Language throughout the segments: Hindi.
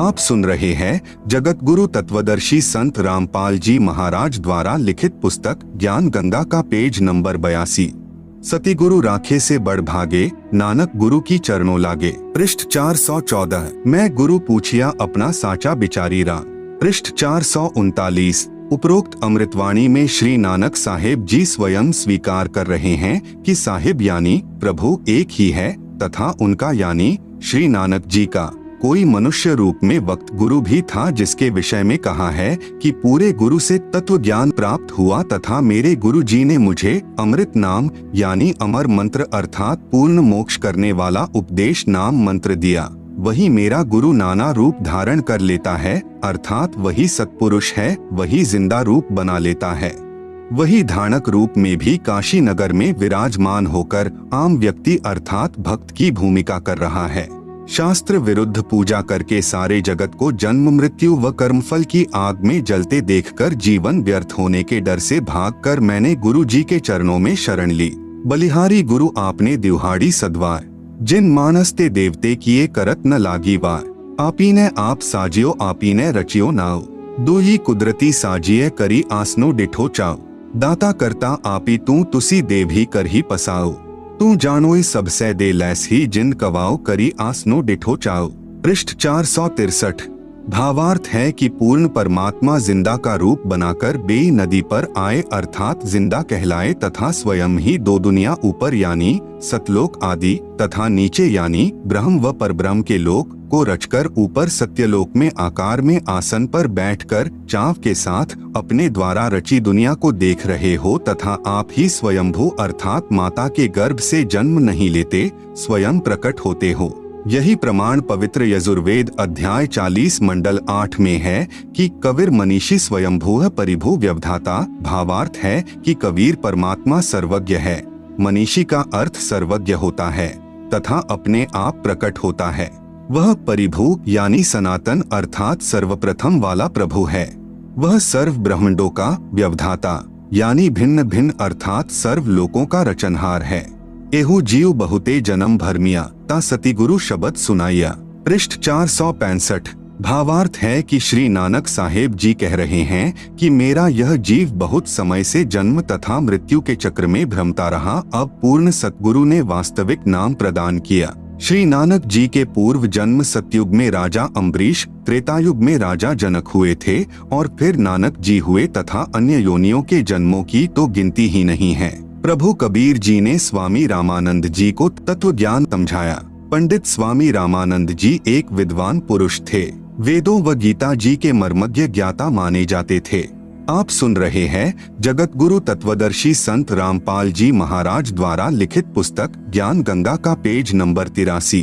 आप सुन रहे हैं जगत गुरु तत्वदर्शी संत रामपाल जी महाराज द्वारा लिखित पुस्तक ज्ञान गंगा का पेज नंबर 82। सतिगुरु राखे से बढ़ भागे, नानक गुरु की चरणों लागे। पृष्ठ 414। मैं गुरु पूछिया अपना साचा बिचारीरा। पृष्ठ 439। उपरोक्त अमृतवाणी में श्री नानक साहेब जी स्वयं स्वीकार कर रहे हैं कि साहिब यानी प्रभु एक ही है तथा उनका यानी श्री नानक जी का कोई मनुष्य रूप में वक्त गुरु भी था, जिसके विषय में कहा है कि पूरे गुरु से तत्व ज्ञान प्राप्त हुआ तथा मेरे गुरु जी ने मुझे अमृत नाम यानी अमर मंत्र अर्थात पूर्ण मोक्ष करने वाला उपदेश नाम मंत्र दिया। वही मेरा गुरु नाना रूप धारण कर लेता है, अर्थात वही सत्पुरुष है, वही जिंदा रूप बना लेता है। वही धानक रूप में भी काशी नगर में विराजमान होकर आम व्यक्ति अर्थात भक्त की भूमिका कर रहा है। शास्त्र विरुद्ध पूजा करके सारे जगत को जन्म मृत्यु व कर्मफल की आग में जलते देखकर जीवन व्यर्थ होने के डर से भागकर मैंने गुरु जी के चरणों में शरण ली। बलिहारी गुरु आपने दिहाड़ी सदवार, जिन मानस ते देवते किए करत न लागी वार। आपीने आप साजियो आपीने रचियो नाव, दुई कुदरती साजिए करी आसनो डिठो चाव। दाता करता आपी तू तुसी देव ही कर ही पसाओ, तू जानोई सबसे दे लैस ही जिन कवाओ करी आसनो डिठो चाओ। पृष्ठ 463। भावार्थ है कि पूर्ण परमात्मा जिंदा का रूप बनाकर बेई नदी पर आए अर्थात जिंदा कहलाए तथा स्वयं ही दो दुनिया ऊपर यानी सतलोक आदि तथा नीचे यानी ब्रह्म व परब्रह्म के लोक को रचकर ऊपर सत्यलोक में आकार में आसन पर बैठकर चाव के साथ अपने द्वारा रची दुनिया को देख रहे हो तथा आप ही स्वयंभू अर्थात माता के गर्भ से जन्म नहीं लेते, स्वयं प्रकट होते हो। यही प्रमाण पवित्र यजुर्वेद अध्याय 40 मंडल 8 में है कि कबीर मनीषी स्वयंभू परिभू व्यवधाता। भावार्थ है कि कबीर परमात्मा सर्वज्ञ है। मनीषी का अर्थ सर्वज्ञ होता है तथा अपने आप प्रकट होता है। वह परिभू यानी सनातन अर्थात सर्वप्रथम वाला प्रभु है। वह सर्व ब्रह्मांडों का व्यवधाता यानी भिन्न भिन्न अर्थात सर्व लोकों का रचनहार है। एहू जीव बहुते जन्म भरमिया ता सतिगुरु शब्द सुनाइया। पृष्ठ 465। भावार्थ है कि श्री नानक साहेब जी कह रहे हैं कि मेरा यह जीव बहुत समय से जन्म तथा मृत्यु के चक्र में भ्रमता रहा, अब पूर्ण सतगुरु ने वास्तविक नाम प्रदान किया। श्री नानक जी के पूर्व जन्म सतयुग में राजा अम्बरीश, त्रेतायुग में राजा जनक हुए थे और फिर नानक जी हुए तथा अन्य योनियों के जन्मों की तो गिनती ही नहीं है। प्रभु कबीर जी ने स्वामी रामानंद जी को तत्व ज्ञान समझाया। पंडित स्वामी रामानंद जी एक विद्वान पुरुष थे, वेदों व गीता जी के मर्मज्ञ ज्ञाता माने जाते थे। आप सुन रहे हैं जगत गुरु तत्वदर्शी संत रामपाल जी महाराज द्वारा लिखित पुस्तक ज्ञान गंगा का पेज नंबर 83।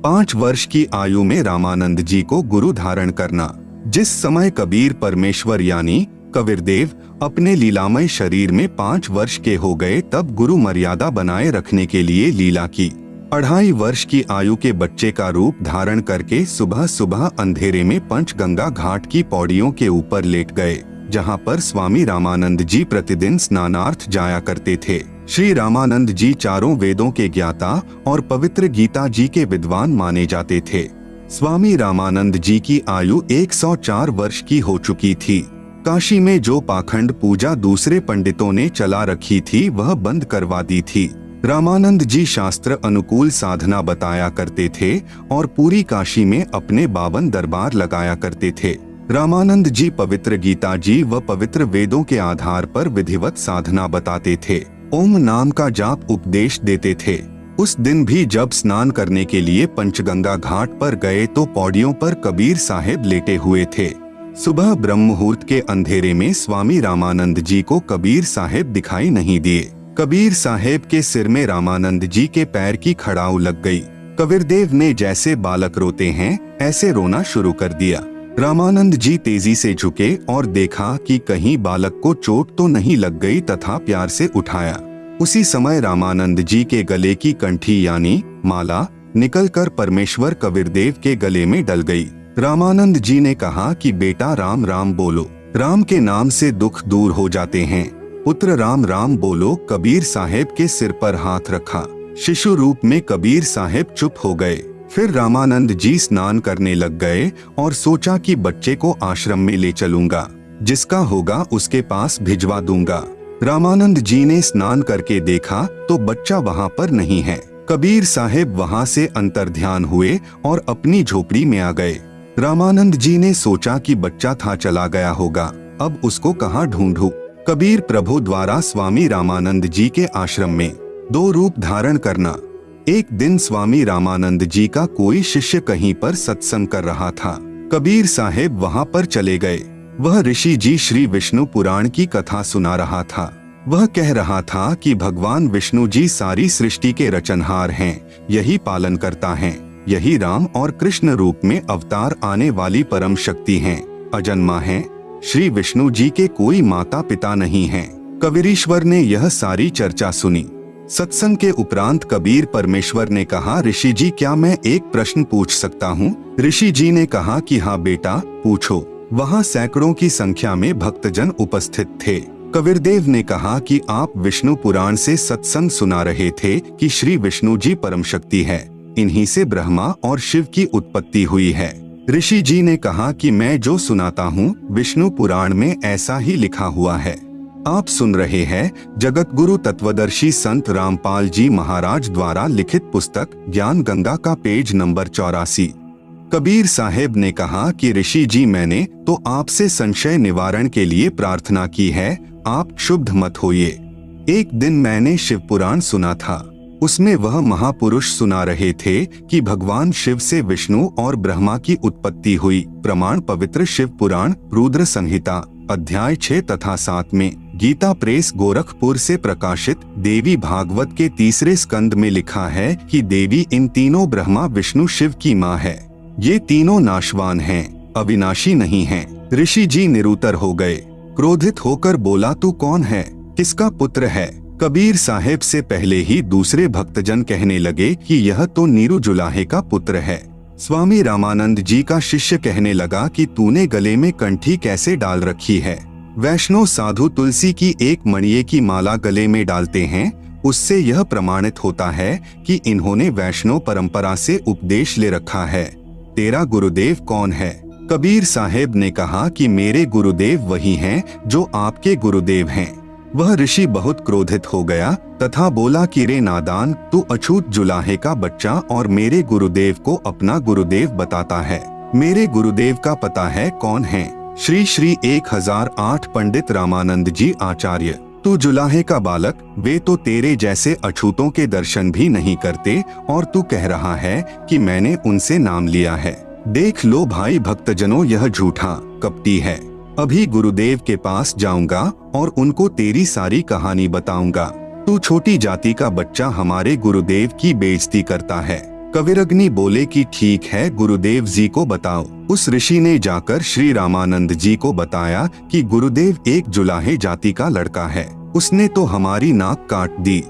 5 वर्ष की आयु में रामानंद जी को गुरु धारण करना। जिस समय कबीर परमेश्वर यानी कबीरदेव अपने लीलामय शरीर में 5 वर्ष के हो गए, तब गुरु मर्यादा बनाए रखने के लिए लीला की। 2.5 वर्ष की आयु के बच्चे का रूप धारण करके सुबह सुबह अंधेरे में पंचगंगा घाट की पौड़ियों के ऊपर लेट गए, जहाँ पर स्वामी रामानंद जी प्रतिदिन स्नानार्थ जाया करते थे। श्री रामानंद जी चारों वेदों के ज्ञाता और पवित्र गीता जी के विद्वान माने जाते थे। स्वामी रामानंद जी की आयु 104 वर्ष की हो चुकी थी। काशी में जो पाखंड पूजा दूसरे पंडितों ने चला रखी थी वह बंद करवा दी थी। रामानंद जी शास्त्र अनुकूल साधना बताया करते थे और पूरी काशी में अपने 52 दरबार लगाया करते थे। रामानंद जी पवित्र गीता जी व पवित्र वेदों के आधार पर विधिवत साधना बताते थे। ओम नाम का जाप उपदेश देते थे। उस दिन भी जब स्नान करने के लिए पंचगंगा घाट पर गए तो पौड़ियों पर कबीर साहेब लेटे हुए थे। सुबह ब्रह्म मुहूर्त के अंधेरे में स्वामी रामानंद जी को कबीर साहेब दिखाई नहीं दिए। कबीर साहेब के सिर में रामानंद जी के पैर की खड़ाऊ लग गई। कबीरदेव ने जैसे बालक रोते हैं ऐसे रोना शुरू कर दिया। रामानंद जी तेजी से झुके और देखा कि कहीं बालक को चोट तो नहीं लग गई तथा प्यार से उठाया। उसी समय रामानंद जी के गले की कंठी यानी माला निकलकर परमेश्वर कबीरदेव के गले में डल गई। रामानंद जी ने कहा कि बेटा राम राम बोलो, राम के नाम से दुख दूर हो जाते हैं। पुत्र राम राम बोलो। कबीर साहेब के सिर पर हाथ रखा। शिशु रूप में कबीर साहेब चुप हो गए। फिर रामानंद जी स्नान करने लग गए और सोचा कि बच्चे को आश्रम में ले चलूंगा, जिसका होगा उसके पास भिजवा दूंगा। रामानंद जी ने स्नान करके देखा तो बच्चा वहां पर नहीं है। कबीर साहेब वहां से अंतर्ध्यान हुए और अपनी झोपड़ी में आ गए। रामानंद जी ने सोचा कि बच्चा था चला गया होगा, अब उसको कहाँ ढूंढूं। कबीर प्रभु द्वारा स्वामी रामानंद जी के आश्रम में 2 रूप धारण करना। एक दिन स्वामी रामानंद जी का कोई शिष्य कहीं पर सत्संग कर रहा था। कबीर साहेब वहां पर चले गए। वह ऋषि जी श्री विष्णु पुराण की कथा सुना रहा था। वह कह रहा था कि भगवान विष्णु जी सारी सृष्टि के रचनहार हैं, यही पालन करता है, यही राम और कृष्ण रूप में अवतार आने वाली परम शक्ति हैं, अजन्मा हैं। श्री विष्णु जी के कोई माता पिता नहीं हैं। कबीरेश्वर ने यह सारी चर्चा सुनी। सत्संग के उपरांत कबीर परमेश्वर ने कहा, ऋषि जी क्या मैं एक प्रश्न पूछ सकता हूँ? ऋषि जी ने कहा कि हाँ बेटा पूछो। वहाँ सैकड़ों की संख्या में भक्तजन उपस्थित थे। कबीरदेव ने कहा कि आप विष्णु पुराण से सत्संग सुना रहे थे कि श्री विष्णु जी परम शक्ति है, इन्हीं से ब्रह्मा और शिव की उत्पत्ति हुई है। ऋषि जी ने कहा कि मैं जो सुनाता हूँ विष्णु पुराण में ऐसा ही लिखा हुआ है। आप सुन रहे हैं जगत गुरु तत्वदर्शी संत रामपाल जी महाराज द्वारा लिखित पुस्तक ज्ञान गंगा का पेज नंबर 84। कबीर साहेब ने कहा कि ऋषि जी मैंने तो आपसे संशय निवारण के लिए प्रार्थना की है, आप क्षुब्ध मत होइए। एक दिन मैंने शिव पुराण सुना था। उसमें वह महापुरुष सुना रहे थे कि भगवान शिव से विष्णु और ब्रह्मा की उत्पत्ति हुई। प्रमाण पवित्र शिव पुराण रुद्र संहिता अध्याय 6 तथा 7 में, गीता प्रेस गोरखपुर से प्रकाशित देवी भागवत के 3 स्कंद में लिखा है कि देवी इन तीनों ब्रह्मा विष्णु शिव की माँ है। ये तीनों नाशवान हैं, अविनाशी नहीं हैं। ऋषि जी निरुत्तर हो गए। क्रोधित होकर बोला, तू कौन है, किसका पुत्र है? कबीर साहेब से पहले ही दूसरे भक्तजन कहने लगे कि यह तो नीरू जुलाहे का पुत्र है। स्वामी रामानंद जी का शिष्य कहने लगा कि तूने गले में कंठी कैसे डाल रखी है? वैष्णव साधु तुलसी की एक मणिये की माला गले में डालते हैं, उससे यह प्रमाणित होता है कि इन्होंने वैष्णव परंपरा से उपदेश ले रखा है। तेरा गुरुदेव कौन है? कबीर साहेब ने कहा कि मेरे गुरुदेव वही हैं जो आपके गुरुदेव हैं। वह ऋषि बहुत क्रोधित हो गया तथा बोला कि रे नादान, तू अछूत जुलाहे का बच्चा और मेरे गुरुदेव को अपना गुरुदेव बताता है। मेरे गुरुदेव का पता है कौन है? श्री श्री 1008 पंडित रामानंद जी आचार्य। तू जुलाहे का बालक, वे तो तेरे जैसे अछूतों के दर्शन भी नहीं करते और तू कह रहा है कि मैंने उनसे नाम लिया है। देख लो भाई भक्तजनों, यह झूठा कपटी है। अभी गुरुदेव के पास जाऊंगा और उनको तेरी सारी कहानी बताऊंगा। तू छोटी जाति का बच्चा हमारे गुरुदेव की बेइज्जती करता है। कविरग्नि बोले कि ठीक है, गुरुदेव जी को बताओ। उस ऋषि ने जाकर श्री रामानंद जी को बताया कि गुरुदेव एक जुलाहे जाति का लड़का है, उसने तो हमारी नाक काट दी।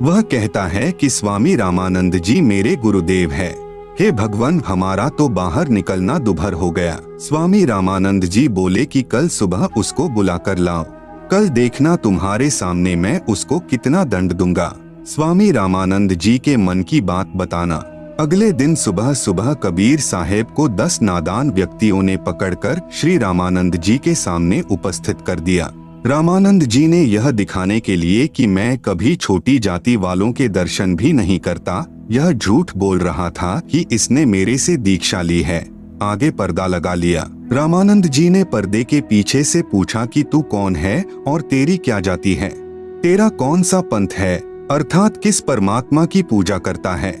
वह कहता है कि स्वामी रामानंद जी मेरे गुरुदेव है। हे भगवान, हमारा तो बाहर निकलना दुभर हो गया। स्वामी रामानंद जी बोले कि कल सुबह उसको बुला कर लाओ, कल देखना तुम्हारे सामने मैं उसको कितना दंड दूंगा। स्वामी रामानंद जी के मन की बात बताना। अगले दिन सुबह सुबह कबीर साहेब को 10 नादान व्यक्तियों ने पकड़कर श्री रामानंद जी के सामने उपस्थित कर दिया। रामानंद जी ने यह दिखाने के लिए कि मैं कभी छोटी जाति वालों के दर्शन भी नहीं करता, यह झूठ बोल रहा था कि इसने मेरे से दीक्षा ली है, आगे पर्दा लगा लिया। रामानंद जी ने पर्दे के पीछे से पूछा कि तू कौन है और तेरी क्या जाति है, तेरा कौन सा पंथ है, अर्थात किस परमात्मा की पूजा करता है।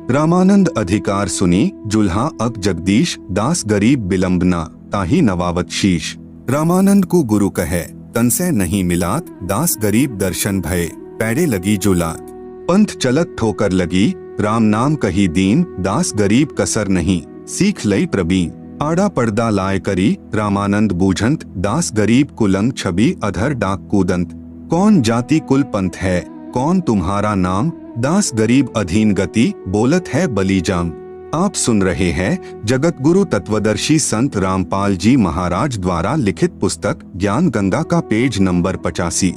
रामानंद अधिकार सुनी, जुल्हा अक जगदीश दास गरीब बिलंबना ताही नवावत शीश। रामानंद को गुरु कहे तन से नहीं मिलात, दास गरीब दर्शन भय पैड़े लगी जुलात। पंथ चलत ठोकर लगी, राम नाम कही दीन, दास गरीब कसर नहीं सीख लई प्रबीन। आड़ा पर्दा लाए करी, रामानंद बूझंत, दास गरीब कुलंग छवि अधर डाक कूदंत। कौन जाति कुल पंथ है, कौन तुम्हारा नाम, दास गरीब अधीन गति, बोलत है बलीजाम। आप सुन रहे हैं जगत गुरु तत्वदर्शी संत रामपाल जी महाराज द्वारा लिखित पुस्तक ज्ञान गंगा का पेज नंबर 85।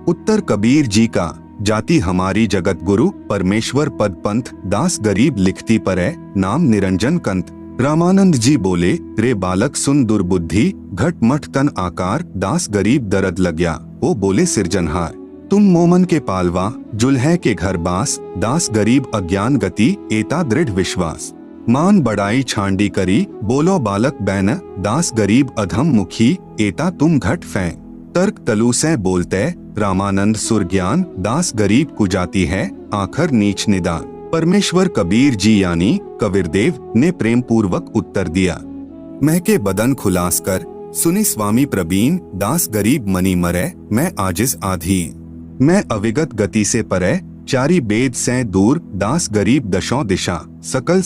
उत्तर कबीर जी का, जाति हमारी जगत गुरु परमेश्वर पद पंथ दास गरीब लिखती पर है नाम निरंजन कंत। रामानंद जी बोले, रे बालक सुन दुर्बुद्धि घट मठ तन आकार दास गरीब दर्द लग्या। वो बोले सिरजनहार तुम मोमन के पालवा जुल्हे के घर बास दास गरीब अज्ञान गति एता दृढ़ विश्वास। मान बड़ाई छांडी करी बोलो बालक बैन दास गरीब अधम मुखी एता तुम घट फै। तर्क तलु से बोलते रामानंद सुर ज्ञान दास गरीब कुजाती है आखर नीच निदान। परमेश्वर कबीर जी यानी कबीरदेव ने प्रेम पूर्वक उत्तर दिया। महके बदन खुलास कर सुनी स्वामी प्रवीण दास गरीब मनी मरे मैं आजिज आधी। मैं अविगत गति से परे चारी बेद से दूर दास गरीब दशों दिशा सकल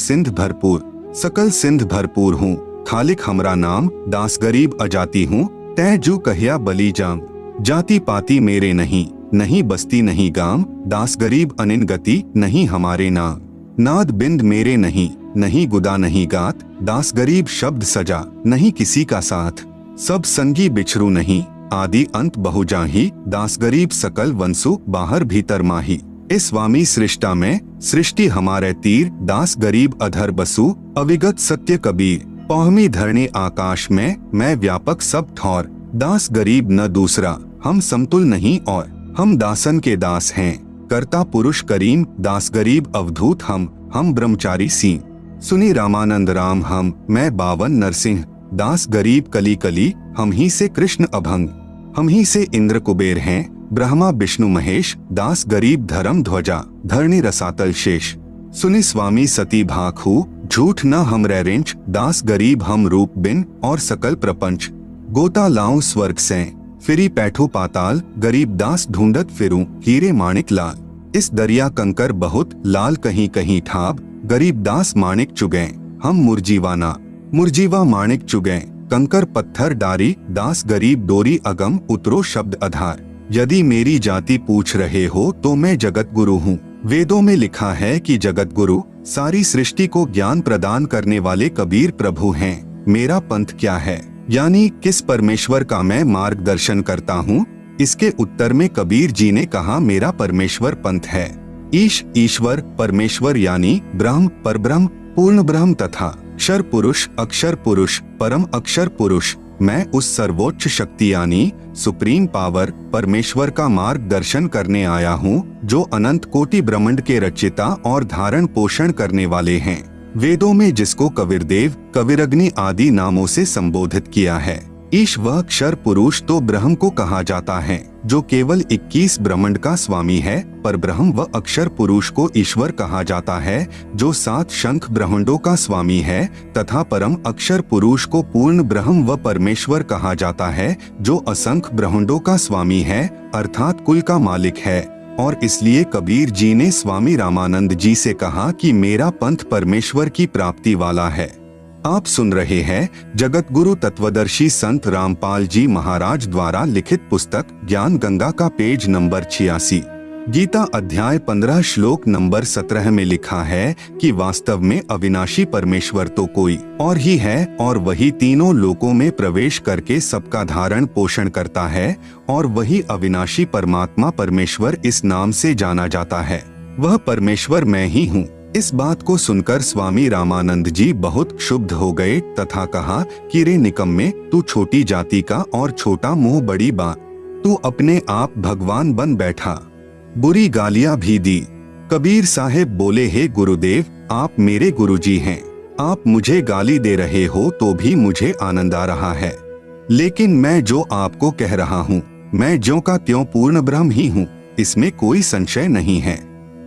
सिंध भरपूर हूँ खालिक हमरा नाम दास गरीब अजाती हूँ तै जू कहिया बली जाम। जाति पाती मेरे नहीं बस्ती नहीं गाम दास गरीब अनिन गति नहीं हमारे नाम। नाद बिंद मेरे नहीं गुदा नहीं गात दास गरीब शब्द सजा नहीं किसी का साथ। सब संगी बिछरू नहीं आदि अंत बहुजाही दास गरीब सकल वंसु बाहर भीतर माही। इस स्वामी सृष्टा में सृष्टि हमारे तीर दास गरीब अधर बसु अविगत सत्य कबीर। पौहमी धरणी आकाश में मैं व्यापक सब ठौर दास गरीब न दूसरा हम समतुल नहीं और। हम दासन के दास हैं कर्ता पुरुष करीम दास गरीब अवधूत हम ब्रह्मचारी सी। सुनी रामानंद राम हम मैं बावन नरसिंह दास गरीब कली कली हम ही से कृष्ण अभंग। हम ही से इंद्र कुबेर हैं ब्रह्मा विष्णु महेश दास गरीब धर्म ध्वजा धरणी रसातल शेष। सुनी स्वामी सती भाखू झूठ न हम रेंच दास गरीब हम रूप बिन और सकल प्रपंच। गोता लाऊं स्वर्ग से फिरी पैठू पाताल गरीब दास ढूंढत फिरूं हीरे माणिक लाल। इस दरिया कंकर बहुत लाल कहीं कहीं ठाब गरीब दास माणिक चुगे हम मुरजीवा माणिक चुगे कंकर पत्थर डारी दास गरीब डोरी अगम उतरो शब्द आधार। यदि मेरी जाति पूछ रहे हो तो मैं जगत गुरु हूँ। वेदों में लिखा है कि जगत गुरु सारी सृष्टि को ज्ञान प्रदान करने वाले कबीर प्रभु हैं। मेरा पंथ क्या है यानी किस परमेश्वर का मैं मार्गदर्शन करता हूँ। इसके उत्तर में कबीर जी ने कहा मेरा परमेश्वर पंथ है। ईश्वर परमेश्वर यानी ब्रह्म परब्रह्म पूर्ण ब्रह्म तथा अक्षर पुरुष परम अक्षर पुरुष। मैं उस सर्वोच्च शक्ति यानी सुप्रीम पावर परमेश्वर का मार्गदर्शन करने आया हूँ जो अनंत कोटि ब्रह्मांड के रचयिता और धारण पोषण करने वाले हैं। वेदों में जिसको कबीरदेव कबीरग्नि आदि नामों से संबोधित किया है। ईश व अक्षर पुरुष तो ब्रह्म को कहा जाता है जो केवल 21 ब्रह्मांड का स्वामी है। पर ब्रह्म व अक्षर पुरुष को ईश्वर कहा जाता है जो 7 शंख ब्रह्मांडों का स्वामी है तथा परम अक्षर पुरुष को पूर्ण ब्रह्म व परमेश्वर कहा जाता है जो असंख्य ब्रह्मांडों का स्वामी है अर्थात कुल का मालिक है। और इसलिए कबीर जी ने स्वामी रामानंद जी से कहा कि मेरा पंथ परमेश्वर की प्राप्ति वाला है। आप सुन रहे हैं जगत गुरु तत्वदर्शी संत रामपाल जी महाराज द्वारा लिखित पुस्तक ज्ञान गंगा का पेज नंबर 86। गीता अध्याय 15 श्लोक नंबर 17 में लिखा है कि वास्तव में अविनाशी परमेश्वर तो कोई और ही है और वही तीनों लोकों में प्रवेश करके सबका धारण पोषण करता है और वही अविनाशी परमात्मा परमेश्वर इस नाम से जाना जाता है। वह परमेश्वर मैं ही हूँ। इस बात को सुनकर स्वामी रामानंद जी बहुत क्षुब्ध हो गए तथा कहा कि रे निकम्मे तू छोटी जाति का और छोटा मुंह बड़ी बात। तू अपने आप भगवान बन बैठा। बुरी गालियां भी दी। कबीर साहेब बोले हे गुरुदेव आप मेरे गुरुजी हैं। आप मुझे गाली दे रहे हो तो भी मुझे आनंद आ रहा है। लेकिन मैं जो आपको कह रहा हूँ मैं ज्यों का त्यों पूर्ण ब्रह्म ही हूँ। इसमें कोई संशय नहीं है।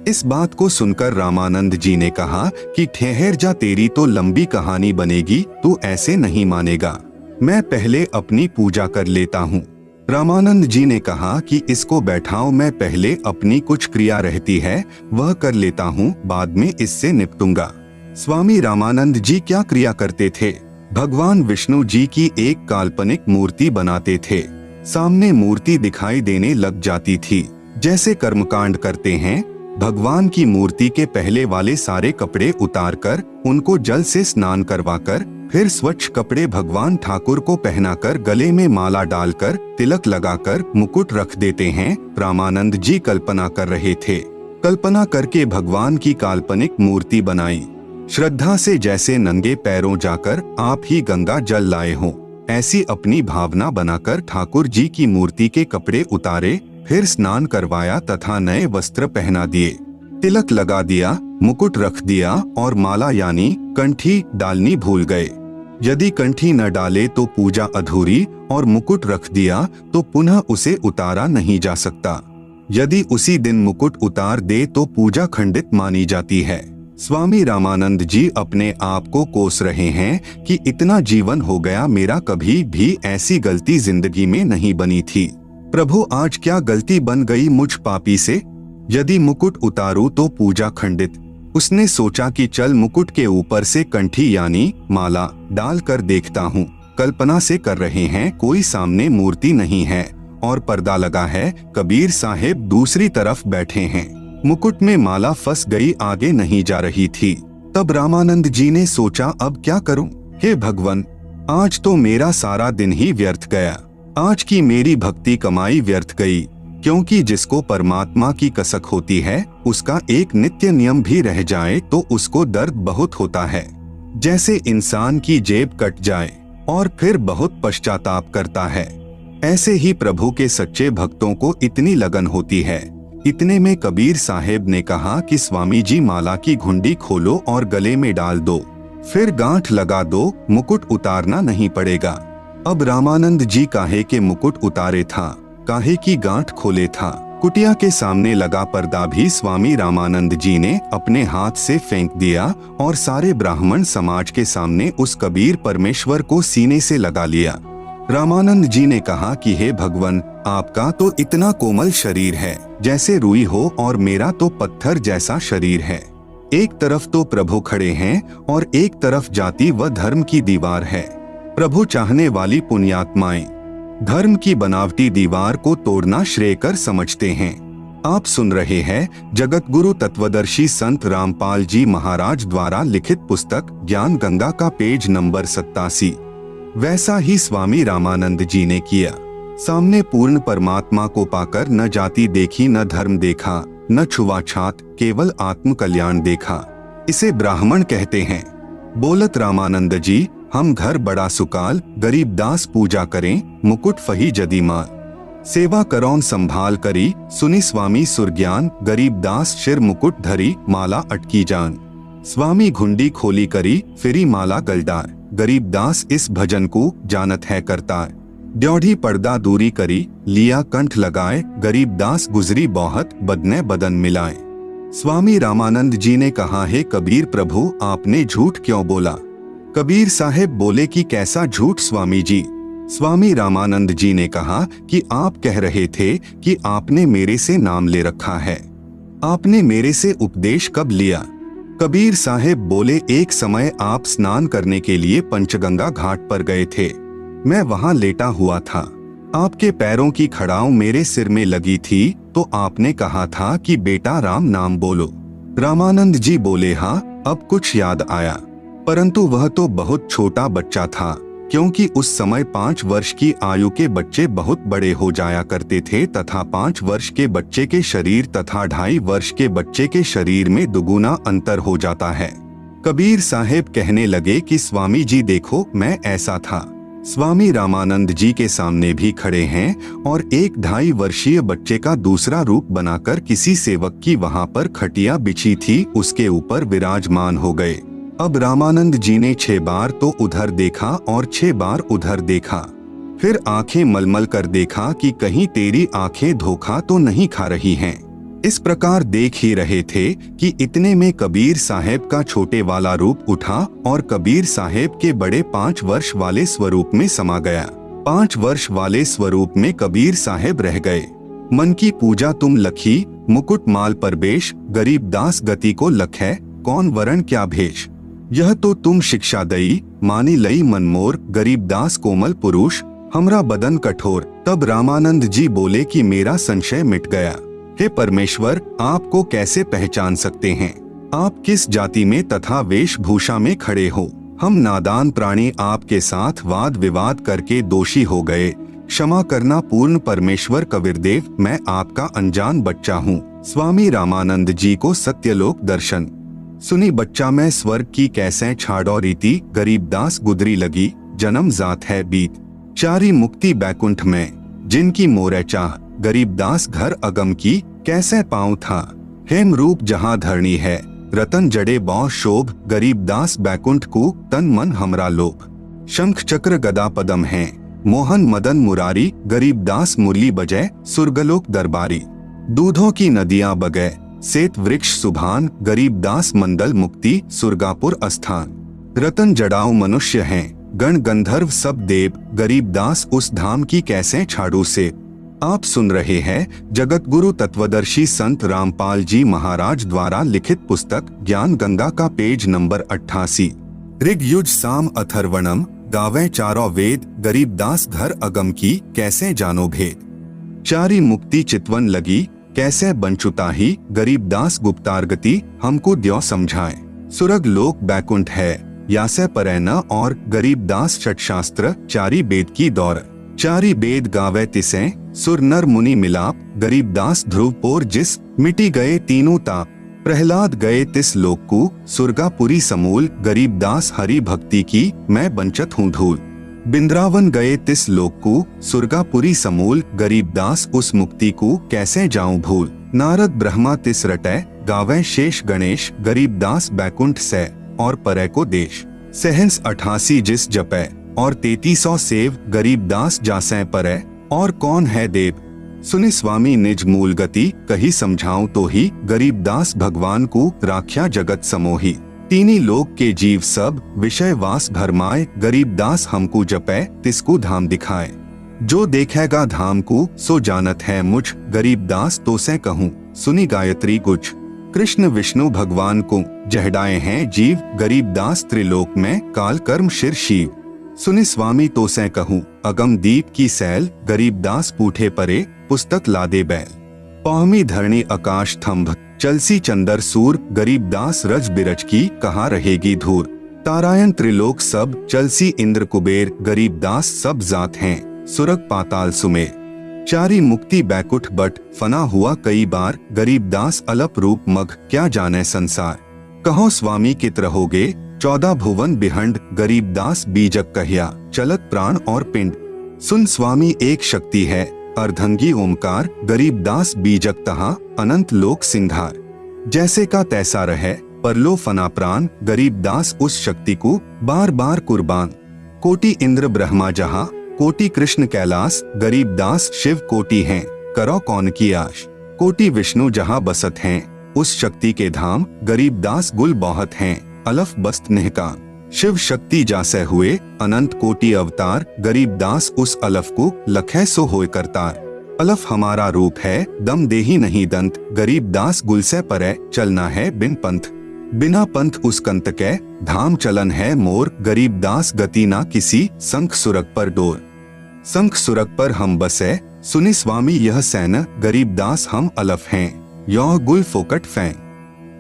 इस बात को सुनकर रामानंद जी ने कहा कि ठहर जा तेरी तो लंबी कहानी बनेगी तू ऐसे नहीं मानेगा। मैं पहले अपनी पूजा कर लेता हूँ। रामानंद जी ने कहा कि इसको बैठाओ मैं पहले अपनी कुछ क्रिया रहती है वह कर लेता हूँ बाद में इससे निपटूंगा। स्वामी रामानंद जी क्या क्रिया करते थे। भगवान विष्णु जी की एक काल्पनिक मूर्ति बनाते थे। सामने मूर्ति दिखाई देने लग जाती थी। जैसे कर्मकांड करते हैं भगवान की मूर्ति के पहले वाले सारे कपड़े उतारकर उनको जल से स्नान करवाकर फिर स्वच्छ कपड़े भगवान ठाकुर को पहनाकर गले में माला डालकर तिलक लगाकर मुकुट रख देते हैं। रामानंद जी कल्पना कर रहे थे। कल्पना करके भगवान की काल्पनिक मूर्ति बनाई। श्रद्धा से जैसे नंगे पैरों जाकर आप ही गंगा जल लाए हों, ऐसी अपनी भावना बनाकर ठाकुर जी की मूर्ति के कपड़े उतारे, फिर स्नान करवाया तथा नए वस्त्र पहना दिए, तिलक लगा दिया, मुकुट रख दिया और माला यानी कंठी डालनी भूल गए। यदि कंठी न डाले तो पूजा अधूरी और मुकुट रख दिया तो पुनः उसे उतारा नहीं जा सकता। यदि उसी दिन मुकुट उतार दे तो पूजा खंडित मानी जाती है। स्वामी रामानंद जी अपने आप को कोस रहे हैं कि इतना जीवन हो गया, मेरा कभी भी ऐसी गलती जिंदगी में नहीं बनी थी। प्रभु आज क्या गलती बन गई मुझ पापी से? यदि मुकुट उतारूं तो पूजा खंडित। उसने सोचा कि चल मुकुट के ऊपर से कंठी यानी माला डाल कर देखता हूँ। कल्पना से कर रहे हैं, कोई सामने मूर्ति नहीं है और पर्दा लगा है। कबीर साहेब दूसरी तरफ बैठे हैं। मुकुट में माला फंस गई, आगे नहीं जा रही थी। तब रामानंद जी ने सोचा अब क्या करूं? हे भगवान, आज तो मेरा सारा दिन ही व्यर्थ गया। आज की मेरी भक्ति कमाई व्यर्थ गई, क्योंकि जिसको परमात्मा की कसक होती है उसका एक नित्य नियम भी रह जाए तो उसको दर्द बहुत होता है। जैसे इंसान की जेब कट जाए और फिर बहुत पश्चाताप करता है, ऐसे ही प्रभु के सच्चे भक्तों को इतनी लगन होती है। इतने में कबीर साहेब ने कहा कि स्वामी जी माला की घुंडी खोलो और गले में डाल दो, फिर गांठ लगा दो, मुकुट उतारना नहीं पड़ेगा। अब रामानंद जी काहे के मुकुट उतारे था, काहे की गांठ खोले था। कुटिया के सामने लगा पर्दा भी स्वामी रामानंद जी ने अपने हाथ से फेंक दिया और सारे ब्राह्मण समाज के सामने उस कबीर परमेश्वर को सीने से लगा लिया। रामानंद जी ने कहा कि हे भगवान, आपका तो इतना कोमल शरीर है जैसे रुई हो और मेरा तो पत्थर जैसा शरीर है। एक तरफ तो प्रभु खड़े हैं और एक तरफ जाति व धर्म की दीवार है। प्रभु चाहने वाली पुण्यात्माएं धर्म की बनावटी दीवार को तोड़ना श्रेयकर समझते हैं। आप सुन रहे हैं जगत गुरु तत्वदर्शी संत रामपाल जी महाराज द्वारा लिखित पुस्तक ज्ञान गंगा का पेज नंबर 87। वैसा ही स्वामी रामानंद जी ने किया। सामने पूर्ण परमात्मा को पाकर न जाति देखी, न धर्म देखा, न छुआछात, केवल आत्म कल्याण देखा। इसे ब्राह्मण कहते हैं। बोलत रामानंद जी, हम घर बड़ा सुकाल, गरीब दास पूजा करें, मुकुट फही जदी माल। सेवा करौन संभाल करी, सुनी स्वामी सुरज्ञान, गरीब दास शिर मुकुट धरी, माला अटकी जान। स्वामी घुंडी खोली करी, फिरी माला गलडार, गरीब दास इस भजन को जानत है करतार। ड्योढ़ी पर्दा दूरी करी, लिया कंठ लगाए, गरीब दास गुजरी बहुत, बदने बदन मिलाए। स्वामी रामानंद जी ने कहा, है कबीर प्रभु, आपने झूठ क्यों बोला? कबीर साहेब बोले कि कैसा झूठ स्वामी जी? स्वामी रामानंद जी ने कहा कि आप कह रहे थे कि आपने मेरे से नाम ले रखा है। आपने मेरे से उपदेश कब लिया? कबीर साहेब बोले, एक समय आप स्नान करने के लिए पंचगंगा घाट पर गए थे। मैं वहां लेटा हुआ था। आपके पैरों की खड़ाऊ मेरे सिर में लगी थी तो आपने कहा था कि बेटा राम नाम बोलो। रामानंद जी बोले, हाँ अब कुछ याद आया, परंतु वह तो बहुत छोटा बच्चा था, क्योंकि उस समय 5 वर्ष की आयु के बच्चे बहुत बड़े हो जाया करते थे तथा 5 वर्ष के बच्चे के शरीर तथा 2.5 वर्ष के बच्चे के शरीर में दुगुना अंतर हो जाता है। कबीर साहेब कहने लगे कि स्वामी जी देखो, मैं ऐसा था। स्वामी रामानंद जी के सामने भी खड़े हैं और एक 2.5 वर्षीय बच्चे का दूसरा रूप बनाकर किसी सेवक की वहां पर खटिया बिछी थी उसके ऊपर विराजमान हो गए। अब रामानंद जी ने 6 बार तो उधर देखा और 6 बार उधर देखा, फिर आंखें मलमल कर देखा कि कहीं तेरी आंखें धोखा तो नहीं खा रही हैं। इस प्रकार देख ही रहे थे कि इतने में कबीर साहेब का छोटे वाला रूप उठा और कबीर साहेब के बड़े 5 वर्ष वाले स्वरूप में समा गया। 5 वर्ष वाले स्वरूप में कबीर साहेब रह गए। मन की पूजा तुम लखी, मुकुट माल परवेश, गरीब दास गति को लखै, कौन वरण क्या भेष। यह तो तुम शिक्षा दई, मानी लई मनमोर, गरीब दास कोमल पुरुष, हमरा बदन कठोर। तब रामानंद जी बोले कि मेरा संशय मिट गया। हे परमेश्वर, आपको कैसे पहचान सकते हैं? आप किस जाति में तथा वेशभूषा में खड़े हो? हम नादान प्राणी आपके साथ वाद विवाद करके दोषी हो गए, क्षमा करना पूर्ण परमेश्वर कबीरदेव, मैं आपका अनजान बच्चा हूँ। स्वामी रामानंद जी को सत्यलोक दर्शन। सुनी बच्चा मैं स्वर्ग की कैसे छाड़ो रीति, गरीबदास गुदरी लगी, जन्म जात है बीत। चारी मुक्ति बैकुंठ में, जिनकी मोरे चाह, गरीबदास घर अगम की, कैसे पाँव था। हेम रूप जहाँ धरणी है, रतन जड़े बौ शोभ, गरीबदास बैकुंठ को तन मन हमरा लोभ। शंख चक्र गदा पदम है, मोहन मदन मुरारी, गरीबदास मुरली बजय, सुरगलोक दरबारी। दूधों की नदियां बगै, सेत वृक्ष सुभान, गरीबदास मंडल मुक्ति, सुरगापुर अस्थान। रतन जड़ाऊ मनुष्य हैं, गण गंधर्व सब देव, गरीबदास उस धाम की कैसे छाड़ू से। आप सुन रहे हैं जगत गुरु तत्वदर्शी संत रामपाल जी महाराज द्वारा लिखित पुस्तक ज्ञान गंगा का पेज नंबर 88। ऋग युज साम अथर्वणम, गावे चारों वेद, गरीबदास घर अगम की, कैसे जानो भेद। चारी मुक्ति चितवन लगी, कैसे बंचुता ही, गरीबदास गुप्तारगति, हमको द्यो समझाए। सुरग लोक बैकुंठ है, यासे परै न और, गरीबदास षटशास्त्र चारी वेद की दौर। चारी वेद गावे तिसे, सुर नर मुनि मिलाप, गरीबदास ध्रुवपोर जिस, मिटी गए तीनों ताप। प्रहलाद गए तिस लोक को, सुरगापुरी समूल, गरीबदास हरि भक्ति की, मैं बंचत हूँ धूल। बिंद्रावन गए तिस लोक को, सुरगापुरी समूल, गरीबदास उस मुक्ति को, कैसे जाऊं भूल। नारद ब्रह्मा तिस रटै, गावे शेष गणेश, गरीबदास बैकुंठ से, और परै को देश। सहंस 88 जिस जपै, और 3300 सेव, गरीबदास जासै परै, और कौन है देव। सुनि स्वामी निज मूल गति, कही समझाऊं तो ही, गरीबदास भगवान को, राख्या जगत समोही। तीनी लोक के जीव सब, विषय वास भरमाए, गरीबदास हमको जपै, तिसको धाम दिखाए। जो देखेगा धाम को, सो जानत है मुझ, गरीबदास तो से कहूँ, सुनी गायत्री गुज। कृष्ण विष्णु भगवान को, जहडाए हैं जीव, गरीबदास त्रिलोक में, काल कर्म शिर शिव। सुनि स्वामी तो से कहूँ, अगम दीप की सैल, गरीबदास पूठे परे, पुस्तक लादे बैल। पौहमी धरणी आकाश थंभ, चलसी चंदर सूर, गरीबदास रज बिरज की, कहाँ रहेगी धूर। तारायन त्रिलोक सब, चलसी इंद्र कुबेर, गरीबदास सब जात हैं, सुरग पाताल सुमेर। चारी मुक्ति बैकुंठ बट, फना हुआ कई बार, गरीबदास अलप रूप मग, क्या जाने संसार। कहो स्वामी कित रहोगे, 14 भुवन बिहंड, गरीबदास बीजक कहिया, चलत प्राण और पिंड। सुन स्वामी एक शक्ति है, अर्धंगी ओमकार, गरीबदास बीजक तहा, अनंत लोक सिंघार। जैसे का तैसा रहे, परलो फना प्राण, गरीबदास उस शक्ति को, बार बार कुर्बान। कोटि इंद्र ब्रह्मा जहाँ, कोटि कृष्ण कैलाश, गरीबदास शिव कोटि हैं, करो कौन की आश। कोटि विष्णु जहाँ बसत हैं, उस शक्ति के धाम, गरीबदास गुल बहुत हैं, अलफ बस्त निहकाम। शिव शक्ति जासे हुए, अनंत कोटि अवतार, गरीबदास उस अलफ को, लखै सो होय करतार। अलफ हमारा रूप है, दम देही नहीं दंत, गरीबदास गुल से परै, चलना है बिन पंथ। बिना पंथ उस कंत के, धाम चलन है मोर, गरीबदास गति ना किसी, शंख सुरग पर डोर। शंख सुरग पर हम बसे, सुनि स्वामी यह सैन, गरीबदास हम अलफ हैं, यौ गुल फोकट फैं।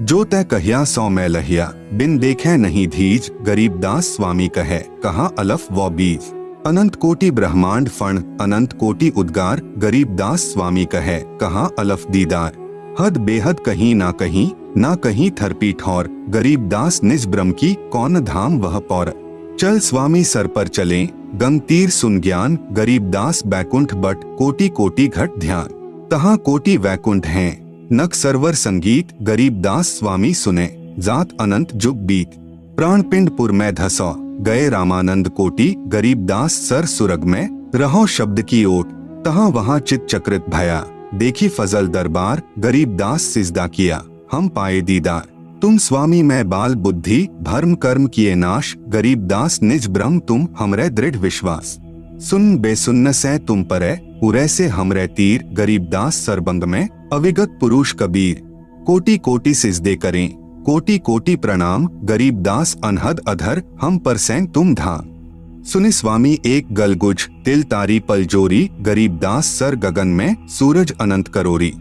जो तय कहिया सौ मैं लहिया, बिन देखे नहीं धीज, गरीबदास स्वामी कहे, कहाँ अलफ वो बीज। अनंत कोटि ब्रह्मांड फण, अनंत कोटि उद्गार, गरीबदास स्वामी कहे, कहाँ अलफ दीदार। हद बेहद कहीं ना कहीं थरपी ठौर, गरीबदास निज ब्रह्म की, कौन धाम वह पौर। चल स्वामी सर पर चले, गंग तीर सुन ज्ञान, गरीबदास बैकुंठ बट, कोटि कोटि घट ध्यान। तहाँ कोटि वैकुंठ हैं, नक सरवर संगीत, गरीबदास स्वामी सुने, जात अनंत जुग बीत। प्राण पिंड पुर में धसो, गए रामानंद कोटि, गरीबदास सर सुरग में, रहो शब्द की ओट। तहाँ वहाँ चित चक्रित भया, देखी फजल दरबार, गरीबदास सिजदा किया, हम पाए दीदार। तुम स्वामी मैं बाल बुद्धि, भर्म कर्म किए नाश, गरीबदास निज ब्रह्म तुम, हमरे दृढ़ विश्वास। सुन बेसुन्न से तुम परे, उरे से हमरे तीर, गरीबदास सरबंग में, अविगत पुरुष कबीर। कोटि कोटि सिजदे करें, कोटि कोटि प्रणाम, गरीबदास अनहद अधर, हम पर सैं तुम धाम। सुनि स्वामी एक गलगुज, तिल तारी पल जोरी, गरीबदास सर गगन में, सूरज अनंत करोरी।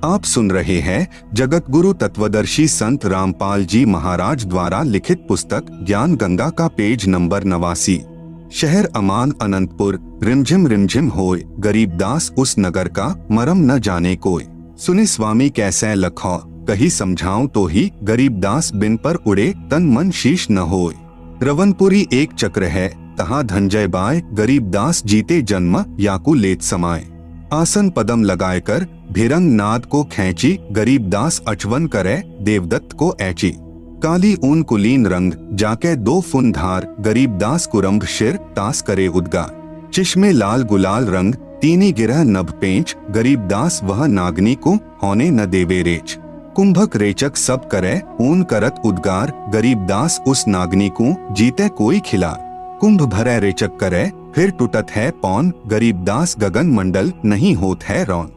आप सुन रहे हैं जगत गुरु तत्वदर्शी संत रामपाल जी महाराज द्वारा लिखित पुस्तक ज्ञान गंगा का पेज नंबर 89। शहर अमान अनंतपुर, रिमझिम होय, गरीबदास उस नगर का मरम न जाने कोय। सुने स्वामी कैसे लखो, कही समझाऊं तो ही, गरीबदास बिन पर उड़े तन मन शीश न होय। रवनपुरी एक चक्र है, तहाँ धनजय बाय, गरीबदास जीते जन्म याकू लेत समाये। आसन पदम लगाए कर भिरंग नाद को खैंची, गरीबदास अचवन करे देवदत्त को ऐची। काली ऊन कुलीन रंग जाके दो फुन धार, गरीबदास कुरम्भ शिर तास करे उद्गार। चिश्मे लाल गुलाल रंग तीनी गिरह नभ पेंच, गरीबदास वह नागनी को होने न देवे रेच। कुंभक रेचक सब करे ऊन करत उद्गार, गरीबदास उस नागनी को जीते कोई खिला। कुंभ भरे रेचक करे फिर टूटत है पौन, गरीबदास गगन मंडल नहीं होत है रौन।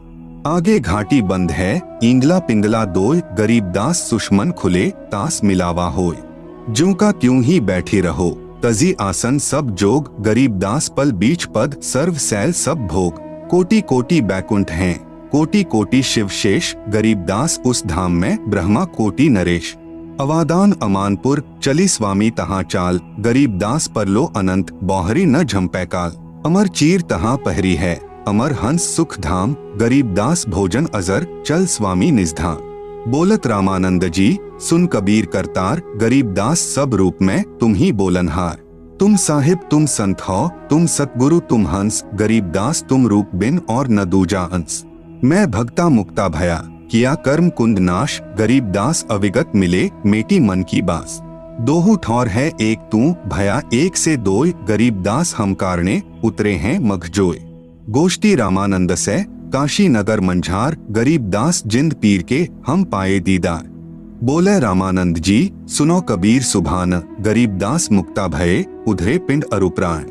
आगे घाटी बंद है इंगला पिंगला दोय, गरीबदास सुषमन खुले तास मिलावा होय। ज्यों का त्यों ही बैठी रहो तजी आसन सब जोग, गरीबदास पल बीच पद सर्व सैल सब भोग। कोटि कोटि बैकुंठ हैं कोटि कोटि शिव शेष, गरीबदास उस धाम में ब्रह्मा कोटि नरेश। अवादान अमानपुर चली स्वामी तहाँ चाल, गरीबदास परलो अनंत बौहरी न झम्पै काल। अमर चीर तहाँ पहरी है अमर हंस सुख धाम, गरीबदास भोजन अजर चल स्वामी निजधाम। बोलत रामानंद जी सुन कबीर करतार, गरीबदास सब रूप में तुम ही बोलनहार। तुम साहिब तुम संत हो तुम सतगुरु तुम हंस, गरीबदास तुम रूप बिन और न दूजा अंश। मैं भक्ता मुक्ता भया किया कर्म कुंद नाश, गरीबदास अविगत मिले मेटी मन की बास। दोहु ठौर है एक तू भया एक से दोय, गरीबदास हम कारणे उतरे हैं मखजोय। गोष्ठी रामानंद से काशी नगर मंझार, गरीबदास जिंद पीर के हम पाए दीदार। बोले रामानंद जी सुनो कबीर सुभान, गरीबदास मुक्ता भये उधरे पिंड अरुप्राण।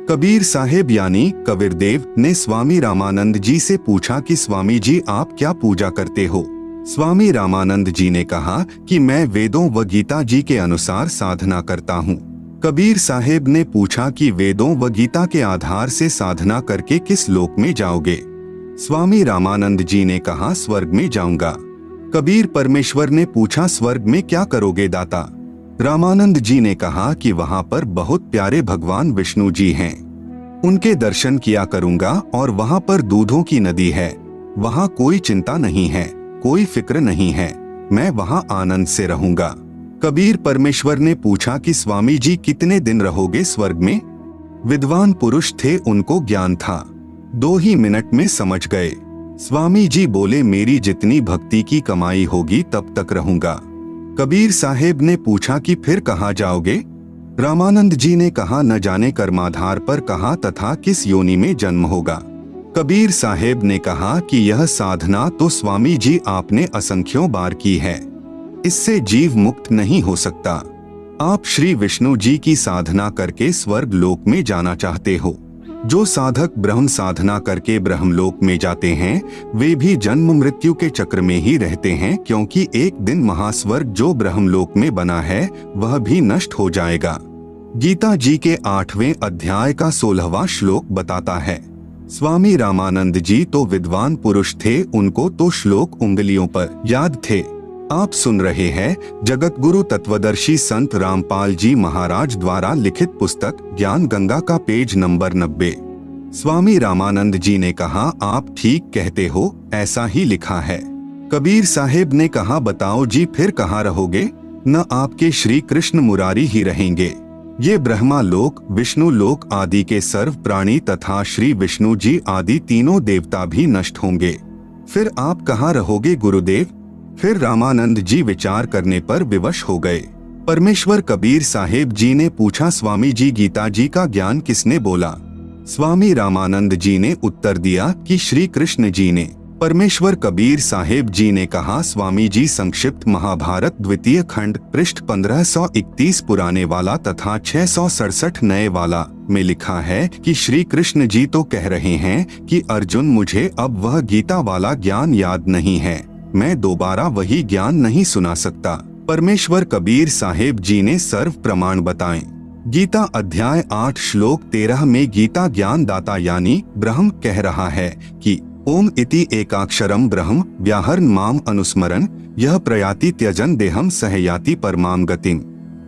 कबीर साहेब यानी कबीरदेव ने स्वामी रामानंद जी से पूछा कि स्वामी जी आप क्या पूजा करते हो। स्वामी रामानंद जी ने कहा कि मैं वेदों व गीता जी के अनुसार साधना करता हूँ। कबीर साहेब ने पूछा कि वेदों व गीता के आधार से साधना करके किस लोक में जाओगे। स्वामी रामानंद जी ने कहा स्वर्ग में जाऊंगा। कबीर परमेश्वर ने पूछा स्वर्ग में क्या करोगे दाता। रामानंद जी ने कहा कि वहाँ पर बहुत प्यारे भगवान विष्णु जी हैं, उनके दर्शन किया करूंगा और वहाँ पर दूधों की नदी है, वहाँ कोई चिंता नहीं है, कोई फिक्र नहीं है, मैं वहाँ आनंद से रहूंगा। कबीर परमेश्वर ने पूछा कि स्वामी जी कितने दिन रहोगे स्वर्ग में। विद्वान पुरुष थे, उनको ज्ञान था, 2 ही मिनट में समझ गए। स्वामी जी बोले मेरी जितनी भक्ति की कमाई होगी तब तक रहूंगा। कबीर साहेब ने पूछा कि फिर कहाँ जाओगे। रामानंद जी ने कहा न जाने कर्माधार पर कहाँ तथा किस योनि में जन्म होगा। कबीर साहेब ने कहा कि यह साधना तो स्वामी जी आपने असंख्यों बार की है, इससे जीव मुक्त नहीं हो सकता। आप श्री विष्णु जी की साधना करके स्वर्ग लोक में जाना चाहते हो। जो साधक ब्रह्म साधना करके ब्रह्मलोक में जाते हैं वे भी जन्म मृत्यु के चक्र में ही रहते हैं, क्योंकि एक दिन महास्वर्ग जो ब्रह्मलोक में बना है वह भी नष्ट हो जाएगा। गीता जी के 8वें अध्याय का 16वां श्लोक बताता है। स्वामी रामानंद जी तो विद्वान पुरुष थे, उनको तो श्लोक उंगलियों पर याद थे। आप सुन रहे हैं जगत गुरु तत्वदर्शी संत रामपाल जी महाराज द्वारा लिखित पुस्तक ज्ञान गंगा का पेज नंबर 90। स्वामी रामानंद जी ने कहा आप ठीक कहते हो, ऐसा ही लिखा है। कबीर साहेब ने कहा बताओ जी फिर कहाँ रहोगे। न आपके श्री कृष्ण मुरारी ही रहेंगे, ये ब्रह्मा लोक विष्णु लोक आदि के सर्व प्राणी तथा श्री विष्णु जी आदि तीनों देवता भी नष्ट होंगे, फिर आप कहाँ रहोगे गुरुदेव। फिर रामानंद जी विचार करने पर विवश हो गए। परमेश्वर कबीर साहेब जी ने पूछा स्वामी जी गीता जी का ज्ञान किसने बोला। स्वामी रामानंद जी ने उत्तर दिया कि श्री कृष्ण जी ने। परमेश्वर कबीर साहेब जी ने कहा स्वामी जी संक्षिप्त महाभारत द्वितीय खंड पृष्ठ 1531 पुराने वाला तथा 667 नए वाला में लिखा है कि श्री कृष्ण जी तो कह रहे हैं कि अर्जुन मुझे अब वह गीता वाला ज्ञान याद नहीं है, मैं दोबारा वही ज्ञान नहीं सुना सकता। परमेश्वर कबीर साहेब जी ने सर्व प्रमाण बताएं। गीता अध्याय 8 श्लोक 13 में गीता ज्ञान दाता यानी ब्रह्म कह रहा है कि ओम इति एकाक्षरम ब्रह्म व्याहरण माम अनुस्मरण यह प्रयाति त्यजन देहम सहयाति परमाम गतिम।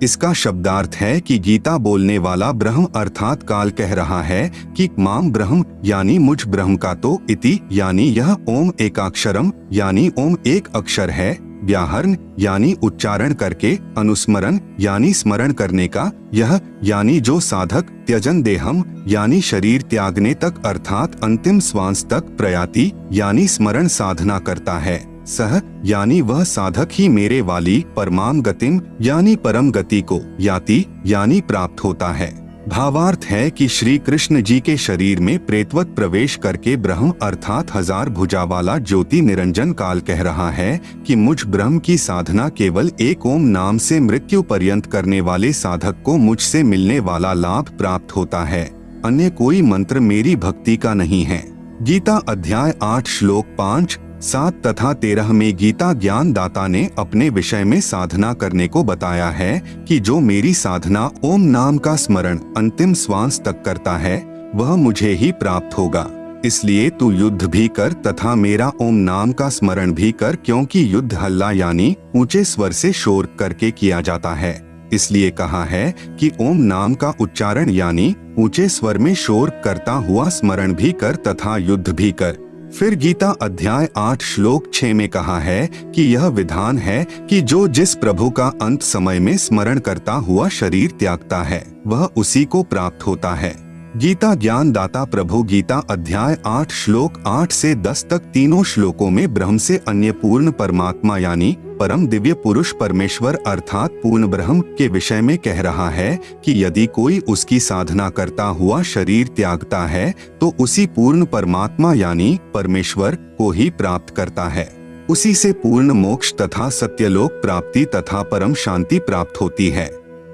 इसका शब्दार्थ है कि गीता बोलने वाला ब्रह्म अर्थात काल कह रहा है कि माम ब्रह्म यानी मुझ ब्रह्म का तो इति यानी यह ओम एकाक्षरम यानी ओम एक अक्षर है, व्याहरण यानी उच्चारण करके, अनुस्मरण यानी स्मरण करने का, यह यानी जो साधक, त्यजन देहम यानी शरीर त्यागने तक अर्थात अंतिम श्वास तक, प्रयाति यानी स्मरण साधना करता है, सह यानी वह साधक ही मेरे वाली, परमाम गतिम यानी परम गति को, याति यानी प्राप्त होता है। भावार्थ है कि श्री कृष्ण जी के शरीर में प्रेतवत प्रवेश करके ब्रह्म अर्थात हजार भुजा वाला ज्योति निरंजन काल कह रहा है कि मुझ ब्रह्म की साधना केवल एक ओम नाम से मृत्यु पर्यंत करने वाले साधक को मुझसे मिलने वाला लाभ प्राप्त होता है, अन्य कोई मंत्र मेरी भक्ति का नहीं है। गीता अध्याय 8 श्लोक 5, 7 तथा 13 में गीता ज्ञान दाता ने अपने विषय में साधना करने को बताया है कि जो मेरी साधना ओम नाम का स्मरण अंतिम श्वास तक करता है वह मुझे ही प्राप्त होगा। इसलिए तू युद्ध भी कर तथा मेरा ओम नाम का स्मरण भी कर, क्योंकि युद्ध हल्ला यानी ऊंचे स्वर से शोर करके किया जाता है। इसलिए कहा है कि ओम नाम का उच्चारण यानी ऊंचे स्वर में शोर करता हुआ स्मरण भी कर तथा युद्ध भी कर। फिर गीता अध्याय 8 श्लोक 6 में कहा है कि यह विधान है कि जो जिस प्रभु का अंत समय में स्मरण करता हुआ शरीर त्यागता है वह उसी को प्राप्त होता है। गीता ज्ञान दाता प्रभु गीता अध्याय 8 श्लोक 8 से 10 तक तीनों श्लोकों में ब्रह्म से अन्य पूर्ण परमात्मा यानी परम दिव्य पुरुष परमेश्वर अर्थात पूर्ण ब्रह्म के विषय में कह रहा है कि यदि कोई उसकी साधना करता हुआ शरीर त्यागता है तो उसी पूर्ण परमात्मा यानी परमेश्वर को ही प्राप्त करता है। उसी से पूर्ण मोक्ष तथा सत्यलोक प्राप्ति तथा परम शांति प्राप्त होती है।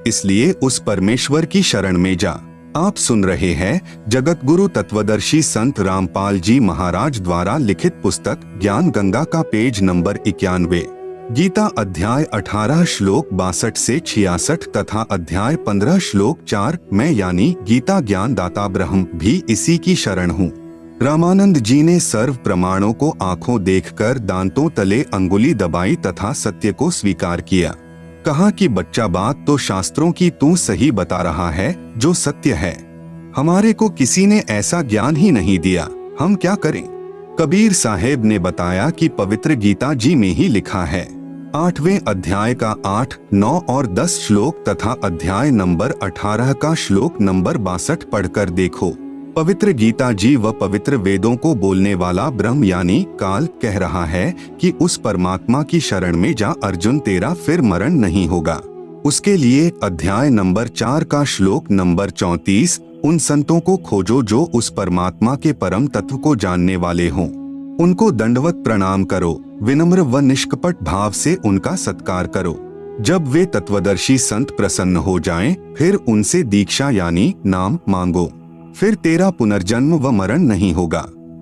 इसलिए उस परमेश्वर की शरण में जा। आप सुन रहे हैं जगत गुरु तत्वदर्शी संत रामपाल जी महाराज द्वारा लिखित पुस्तक ज्ञान गंगा का पेज नंबर 91, गीता अध्याय 18 श्लोक 62 से 66 तथा अध्याय 15 श्लोक 4 मैं यानी गीता ज्ञान दाता ब्रह्म भी इसी की शरण हूँ। रामानंद जी ने सर्व प्रमाणों को आंखों देखकर दांतों तले अंगुली दबाई तथा सत्य को स्वीकार किया। कहा कि बच्चा बात तो शास्त्रों की तू सही बता रहा है जो सत्य है, हमारे को किसी ने ऐसा ज्ञान ही नहीं दिया, हम क्या करें। कबीर साहेब ने बताया कि पवित्र गीता जी में ही लिखा है। 8वें अध्याय का 8, 9 और 10 श्लोक तथा अध्याय नंबर 18 का श्लोक नंबर 62 पढ़कर देखो। पवित्र गीता जी व पवित्र वेदों को बोलने वाला ब्रह्म यानी काल कह रहा है कि उस परमात्मा की शरण में जा अर्जुन, तेरा फिर मरण नहीं होगा। उसके लिए अध्याय नंबर 4 का श्लोक नंबर 34 उन संतों को खोजो जो उस परमात्मा के परम तत्व को जानने वाले हों, उनको दंडवत प्रणाम करो, विनम्र व निष्कपट भाव से उनका सत्कार करो। जब वे तत्वदर्शी संत प्रसन्न हो जाएं, फिर उनसे दीक्षा यानी नाम मांगो, फिर तेरा पुनर्जन्म व मरण नहीं होगा।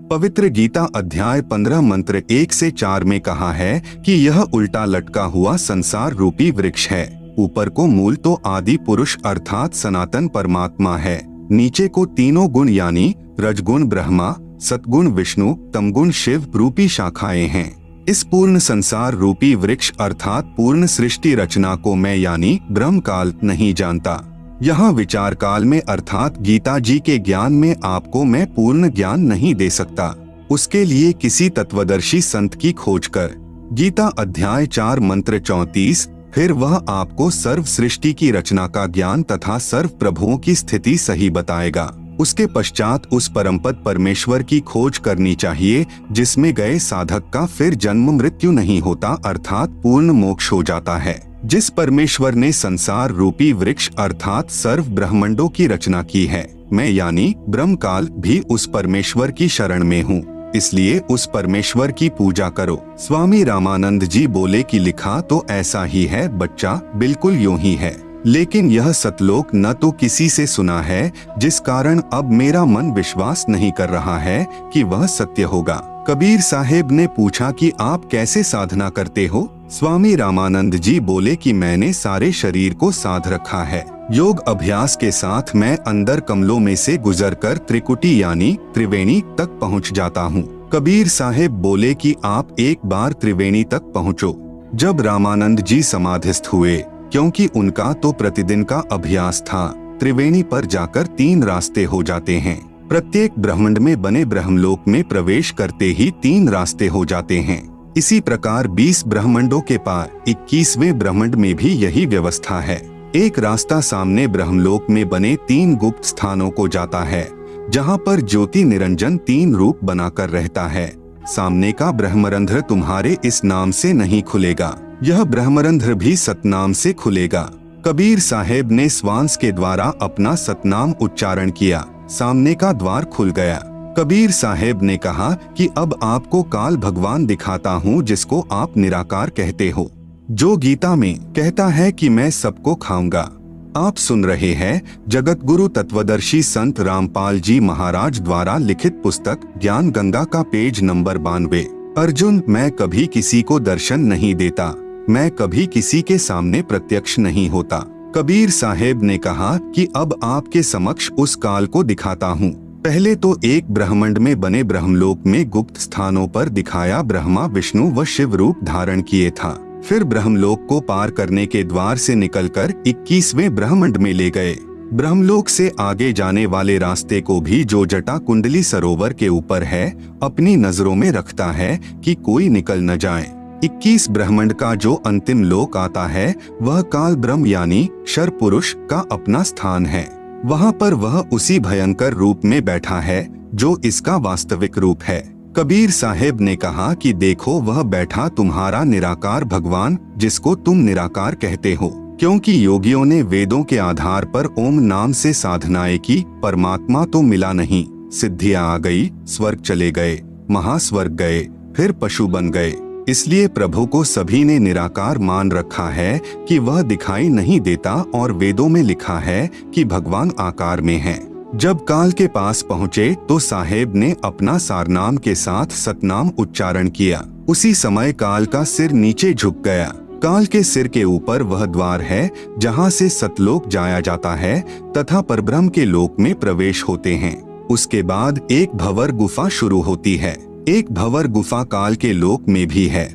पवित्र गीता अध्याय 15 मंत्र 1 से 4 में कहा है कि यह उल्टा लटका हुआ संसार रूपी वृक्ष है। ऊपर को मूल तो आदि पुरुष अर्थात सनातन परमात्मा है, नीचे को तीनों गुण यानी रजगुण ब्रह्मा, सतगुण विष्णु, तमगुण शिव रूपी शाखाएं हैं। इस पूर्ण संसार रूपी वृक्ष अर्थात पूर्ण सृष्टि रचना को मैं यानी ब्रह्म काल नहीं जानता। यहाँ विचार काल में अर्थात गीता जी के ज्ञान में आपको मैं पूर्ण ज्ञान नहीं दे सकता। उसके लिए किसी तत्वदर्शी संत की खोज कर। गीता अध्याय 4 मंत्र 34 फिर वह आपको सर्व सृष्टि की रचना का ज्ञान तथा सर्व प्रभुओं की स्थिति सही बताएगा। उसके पश्चात उस परमपद परमेश्वर की खोज करनी चाहिए जिसमें गए साधक का फिर जन्म मृत्यु नहीं होता अर्थात पूर्ण मोक्ष हो जाता है। जिस परमेश्वर ने संसार रूपी वृक्ष अर्थात सर्व ब्रह्मांडों की रचना की है, मैं यानी ब्रह्मकाल भी उस परमेश्वर की शरण में हूँ, इसलिए उस परमेश्वर की पूजा करो। स्वामी रामानंद जी बोले कि लिखा तो ऐसा ही है बच्चा, बिल्कुल यूं ही है, लेकिन यह सतलोक न तो किसी से सुना है, जिस कारण अब मेरा मन विश्वास नहीं कर रहा है कि वह सत्य होगा। कबीर साहेब ने पूछा कि आप कैसे साधना करते हो? स्वामी रामानंद जी बोले कि मैंने सारे शरीर को साध रखा है। योग अभ्यास के साथ मैं अंदर कमलों में से गुजरकर त्रिकुटी यानी त्रिवेणी तक पहुंच जाता हूँ। कबीर साहेब बोले कि आप एक बार त्रिवेणी तक पहुंचो। जब रामानंद जी समाधिस्थ हुए, क्योंकि उनका तो प्रतिदिन का अभ्यास था, त्रिवेणी पर जाकर 3 रास्ते हो जाते हैं। प्रत्येक ब्रह्मांड में बने ब्रह्मलोक में प्रवेश करते ही 3 रास्ते हो जाते हैं। इसी प्रकार 20 ब्रह्मांडों के पार 21वें ब्रह्मांड में भी यही व्यवस्था है। एक रास्ता सामने ब्रह्मलोक में बने 3 गुप्त स्थानों को जाता है, जहाँ पर ज्योति निरंजन 3 रूप बनाकर रहता है। सामने का ब्रह्मरंध्र तुम्हारे इस नाम से नहीं खुलेगा, यह ब्रह्मरंध्र भी सतनाम से खुलेगा। कबीर साहेब ने श्वास के द्वारा अपना सतनाम उच्चारण किया, सामने का द्वार खुल गया। कबीर साहेब ने कहा कि अब आपको काल भगवान दिखाता हूँ, जिसको आप निराकार कहते हो, जो गीता में कहता है कि मैं सबको खाऊंगा। आप सुन रहे हैं जगत गुरु तत्वदर्शी संत रामपाल जी महाराज द्वारा लिखित पुस्तक ज्ञान गंगा का पेज नंबर 92। अर्जुन, मैं कभी किसी को दर्शन नहीं देता, मैं कभी किसी के सामने प्रत्यक्ष नहीं होता। कबीर साहेब ने कहा कि अब आपके समक्ष उस काल को दिखाता हूँ। पहले तो एक ब्रह्मांड में बने ब्रह्मलोक में गुप्त स्थानों पर दिखाया, ब्रह्मा विष्णु व शिव रूप धारण किए था। फिर ब्रह्मलोक को पार करने के द्वार से निकलकर 21वें ब्रह्मांड में ले गए। ब्रह्मलोक से आगे जाने वाले रास्ते को भी, जो जटा कुंडली सरोवर के ऊपर है, अपनी नजरों में रखता है कि कोई निकल न जाए। 21 ब्रह्मांड का जो अंतिम लोक आता है, वह काल ब्रह्म यानी शर पुरुष का अपना स्थान है। वहाँ पर वह उसी भयंकर रूप में बैठा है जो इसका वास्तविक रूप है। कबीर साहेब ने कहा कि देखो, वह बैठा तुम्हारा निराकार भगवान, जिसको तुम निराकार कहते हो, क्योंकि योगियों ने वेदों के आधार पर ओम नाम से साधनाएं की, परमात्मा तो मिला नहीं। सिद्धियां आ गई, स्वर्ग चले गए, महास्वर्ग गए, फिर पशु बन गए। इसलिए प्रभु को सभी ने निराकार मान रखा है कि वह दिखाई नहीं देता, और वेदों में लिखा है कि भगवान आकार में है। जब काल के पास पहुँचे तो साहेब ने अपना सारनाम के साथ सतनाम उच्चारण किया। उसी समय काल का सिर नीचे झुक गया। काल के सिर के ऊपर वह द्वार है जहाँ से सतलोक जाया जाता है तथा परब्रह्म के लोक में प्रवेश होते हैं। उसके बाद एक भंवर गुफा शुरू होती है। एक भंवर गुफा काल के लोक में भी है।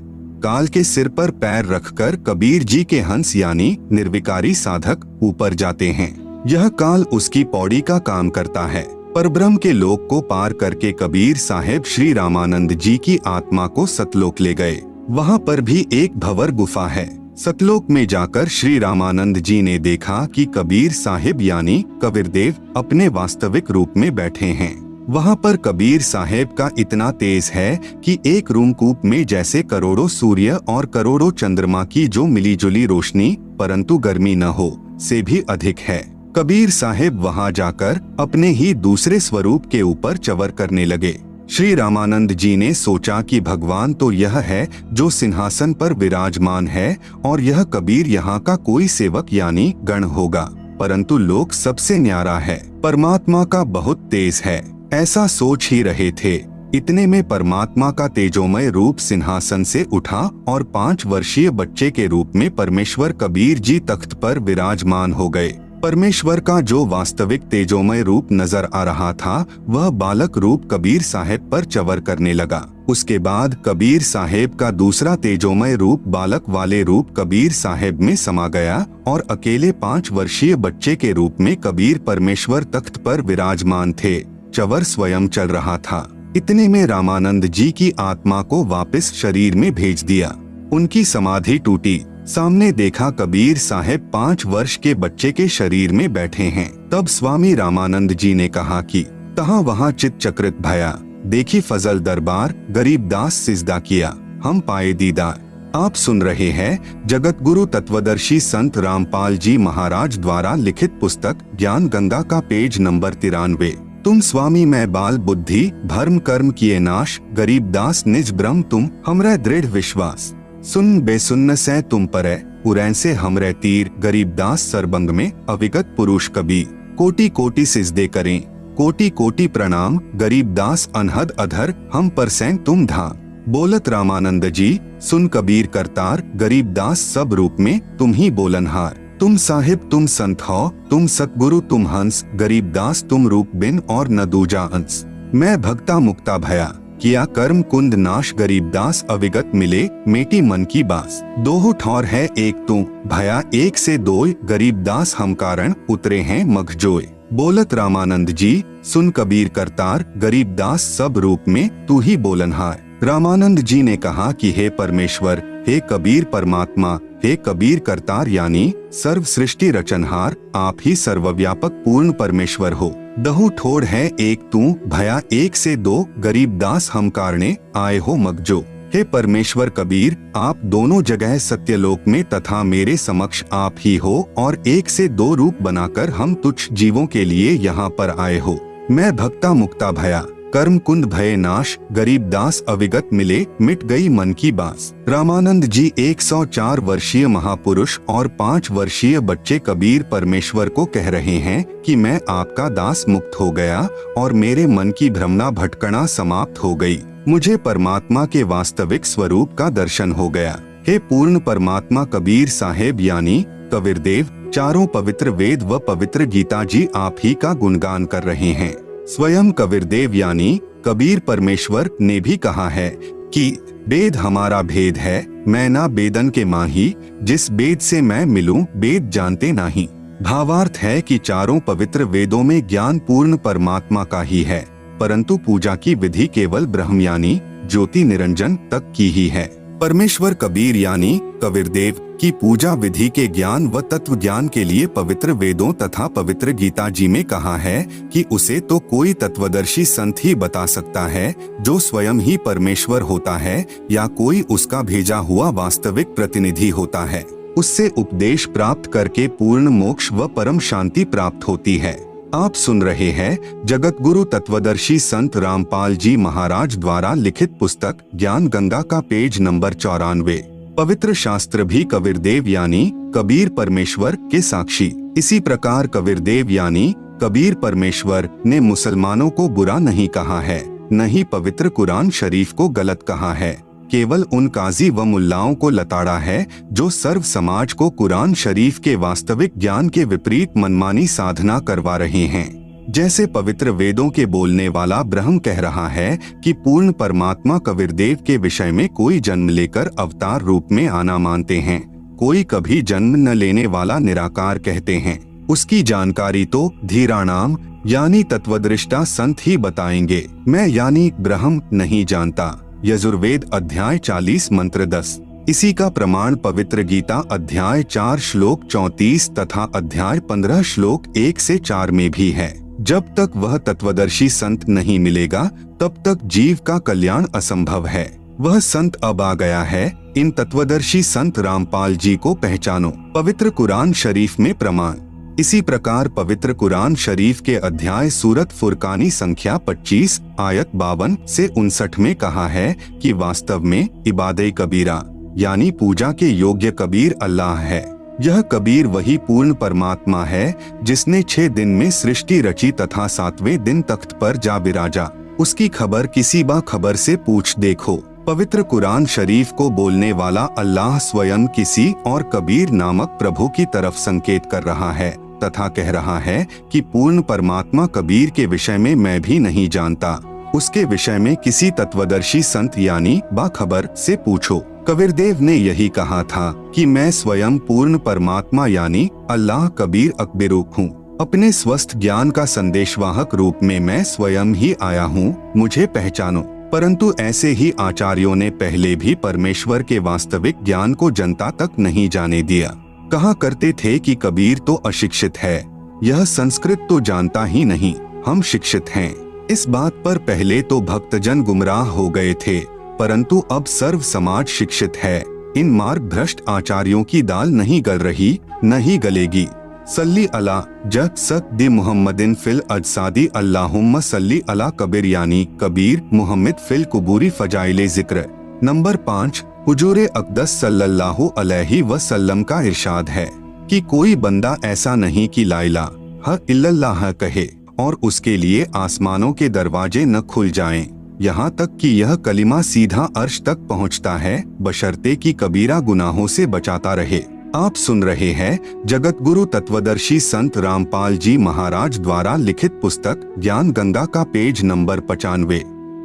काल के सिर पर पैर रखकर कबीर जी के हंस यानी निर्विकारी साधक ऊपर जाते हैं। यह काल उसकी पौड़ी का काम करता है। परब्रह्म के लोक को पार करके कबीर साहेब श्री रामानंद जी की आत्मा को सतलोक ले गए। वहाँ पर भी एक भंवर गुफा है। सतलोक में जाकर श्री रामानंद जी ने देखा कि कबीर साहिब यानी कबीरदेव अपने वास्तविक रूप में बैठे हैं। वहाँ पर कबीर साहेब का इतना तेज है कि एक रूमकूप में जैसे करोड़ों सूर्य और करोड़ों चंद्रमा की जो मिली जुली रोशनी परंतु गर्मी न हो से भी अधिक है। कबीर साहेब वहाँ जाकर अपने ही दूसरे स्वरूप के ऊपर चवर करने लगे। श्री रामानंद जी ने सोचा कि भगवान तो यह है जो सिंहासन पर विराजमान है और यह कबीर यहाँ का कोई सेवक यानी गण होगा, परंतु लोक सबसे न्यारा है, परमात्मा का बहुत तेज है। ऐसा सोच ही रहे थे, इतने में परमात्मा का तेजोमय रूप सिंहासन से उठा और 5 वर्षीय बच्चे के रूप में परमेश्वर कबीर जी तख्त पर विराजमान हो गए। परमेश्वर का जो वास्तविक तेजोमय रूप नजर आ रहा था, वह बालक रूप कबीर साहेब पर चवर करने लगा। उसके बाद कबीर साहेब का दूसरा तेजोमय रूप बालक वाले रूप कबीर साहेब में समा गया और अकेले 5 वर्षीय बच्चे के रूप में कबीर परमेश्वर तख्त पर विराजमान थे। चवर स्वयं चल रहा था। इतने में रामानंद जी की आत्मा को वापस शरीर में भेज दिया। उनकी समाधि टूटी। सामने देखा कबीर साहेब 5 वर्ष के बच्चे के शरीर में बैठे हैं। तब स्वामी रामानंद जी ने कहा कि तहाँ वहाँ चित चक्रित भया, देखी फजल दरबार, गरीबदास सिजदा किया, हम पाए दीदार। आप सुन रहे हैं जगत गुरु तत्वदर्शी संत रामपाल जी महाराज द्वारा लिखित पुस्तक ज्ञान गंगा का पेज नंबर 93। तुम स्वामी मैं बाल बुद्धि भर्म कर्म किए नाश, गरीबदास निज ब्रह्म तुम हमरे दृढ़ विश्वास। सुन बेसुन्न से तुम परे उरैन से हमरे तीर, गरीबदास सरबंग में अविगत पुरुष कबीर। कोटि कोटि सिजदे करें, कोटि कोटि प्रणाम, गरीबदास अनहद अधर हम पर सैन तुम धाम। बोलत रामानंद जी सुन कबीर करतार, गरीबदास सब रूप में तुम ही बोलनहार। तुम साहिब तुम संत हो, तुम सतगुरु तुम हंस, गरीबदास तुम रूप बिन और न दूजा अंश। मैं भक्ता मुक्ता भया, किया कर्म कुंद नाश, गरीबदास अविगत मिले, मेटी मन की बास। दोहु ठौर है एक तू, भया एक से दोय, गरीबदास हम कारण, उतरे हैं मखजोय। बोलत रामानंद जी, सुन कबीर करतार, गरीबदास सब रूप में तू ही बोलनहार। रामानंद जी ने कहा कि हे परमेश्वर, हे कबीर परमात्मा, हे कबीर करतार यानी सर्व सृष्टि रचनहार, आप ही सर्वव्यापक पूर्ण परमेश्वर हो। दहु ठोड़ है एक तू, भया एक से दो, गरीबदास हम कारणे, आए हो मगजो। हे परमेश्वर कबीर, आप दोनों जगह सत्यलोक में तथा मेरे समक्ष आप ही हो और एक से दो रूप बनाकर हम तुच्छ जीवों के लिए यहाँ पर आए हो। मैं भक्ता मुक्ता भया, कर्म कुंद भय नाश, गरीबदास अविगत मिले, मिट गई मन की बास। रामानंद जी 104 वर्षीय महापुरुष और 5 वर्षीय बच्चे कबीर परमेश्वर को कह रहे हैं कि मैं आपका दास मुक्त हो गया और मेरे मन की भ्रमणा भटकना समाप्त हो गई। मुझे परमात्मा के वास्तविक स्वरूप का दर्शन हो गया। हे पूर्ण परमात्मा कबीर साहेब यानी कबीरदेव, चारों पवित्र वेद व पवित्र गीता जी आप ही का गुणगान कर रहे हैं। स्वयं कबीरदेव यानी कबीर परमेश्वर ने भी कहा है कि वेद हमारा भेद है, मैं ना बेदन के माही, जिस वेद से मैं मिलूं वेद जानते नहीं। भावार्थ है कि चारों पवित्र वेदों में ज्ञान पूर्ण परमात्मा का ही है, परंतु पूजा की विधि केवल ब्रह्म यानी ज्योति निरंजन तक की ही है। परमेश्वर कबीर यानी कबीरदेव की पूजा विधि के ज्ञान व तत्व ज्ञान के लिए पवित्र वेदों तथा पवित्र गीता जी में कहा है कि उसे तो कोई तत्वदर्शी संत ही बता सकता है जो स्वयं ही परमेश्वर होता है या कोई उसका भेजा हुआ वास्तविक प्रतिनिधि होता है। उससे उपदेश प्राप्त करके पूर्ण मोक्ष व परम शांति प्राप्त होती है। आप सुन रहे हैं जगत गुरु तत्वदर्शी संत रामपाल जी महाराज द्वारा लिखित पुस्तक ज्ञान गंगा का पेज नंबर 94। पवित्र शास्त्र भी कबीरदेव यानी कबीर परमेश्वर के साक्षी। इसी प्रकार कबीरदेव यानी कबीर परमेश्वर ने मुसलमानों को बुरा नहीं कहा है, न ही पवित्र कुरान शरीफ को गलत कहा है। केवल उन काजी व मुल्लाओं को लताड़ा है जो सर्व समाज को कुरान शरीफ के वास्तविक ज्ञान के विपरीत मनमानी साधना करवा रहे हैं। जैसे पवित्र वेदों के बोलने वाला ब्रह्म कह रहा है कि पूर्ण परमात्मा कबीरदेव के विषय में कोई जन्म लेकर अवतार रूप में आना मानते हैं, कोई कभी जन्म न लेने वाला निराकार कहते हैं। उसकी जानकारी तो धीराणाम यानी तत्वदृष्टा संत ही बताएंगे, मैं यानी ब्रह्म नहीं जानता। यजुर्वेद अध्याय 40 मंत्र 10। इसी का प्रमाण पवित्र गीता अध्याय 4 श्लोक 34 तथा अध्याय 15 श्लोक 1 से 4 में भी है। जब तक वह तत्वदर्शी संत नहीं मिलेगा तब तक जीव का कल्याण असंभव है। वह संत अब आ गया है, इन तत्वदर्शी संत रामपाल जी को पहचानो। पवित्र कुरान शरीफ में प्रमाण। इसी प्रकार पवित्र कुरान शरीफ के अध्याय सूरत फुरकानी संख्या 25 आयत 52 से 59 में कहा है कि वास्तव में इबादे कबीरा यानी पूजा के योग्य कबीर अल्लाह है। यह कबीर वही पूर्ण परमात्मा है जिसने 6 दिन में सृष्टि रची तथा 7वें दिन तख्त पर जा विराजा। उसकी खबर किसी बा खबर से पूछ देखो। पवित्र कुरान शरीफ को बोलने वाला अल्लाह स्वयं किसी और कबीर नामक प्रभु की तरफ संकेत कर रहा है तथा कह रहा है कि पूर्ण परमात्मा कबीर के विषय में मैं भी नहीं जानता, उसके विषय में किसी तत्वदर्शी संत यानी बाखबर से पूछो। कबीरदेव ने यही कहा था कि मैं स्वयं पूर्ण परमात्मा यानी अल्लाह कबीर अकबरूक हूँ। अपने स्वस्थ ज्ञान का संदेशवाहक रूप में मैं स्वयं ही आया हूँ, मुझे पहचानो। परंतु ऐसे ही आचार्यों ने पहले भी परमेश्वर के वास्तविक ज्ञान को जनता तक नहीं जाने दिया। कहा करते थे कि कबीर तो अशिक्षित है, यह संस्कृत तो जानता ही नहीं, हम शिक्षित हैं। इस बात पर पहले तो भक्तजन गुमराह हो गए थे, परंतु अब सर्व समाज शिक्षित है। इन मार्ग भ्रष्ट आचार्यों की दाल नहीं गल रही, न ही गलेगी। सल्ली अला जग सक दे मुहम्मदिन फिल अजसादी अल्लाहुम्मा सल्ली अला कबीर यानी कबीर मुहम्मद फिल कुबूरी फजाइले जिक्र। नंबर 5 हुजूरे अक़दस सल्लल्लाहु अलैहि वसल्लम का इरशाद है कि कोई बंदा ऐसा नहीं कि ला इलाहा इल्लल्लाह कहे और उसके लिए आसमानों के दरवाजे न खुल जाएं, यहाँ तक कि यह कलिमा सीधा अर्श तक पहुँचता है, बशर्ते कि कबीरा गुनाहों से बचाता रहे। आप सुन रहे हैं जगत गुरु तत्वदर्शी संत रामपाल जी महाराज द्वारा लिखित पुस्तक ज्ञान गंगा का पेज नंबर 95।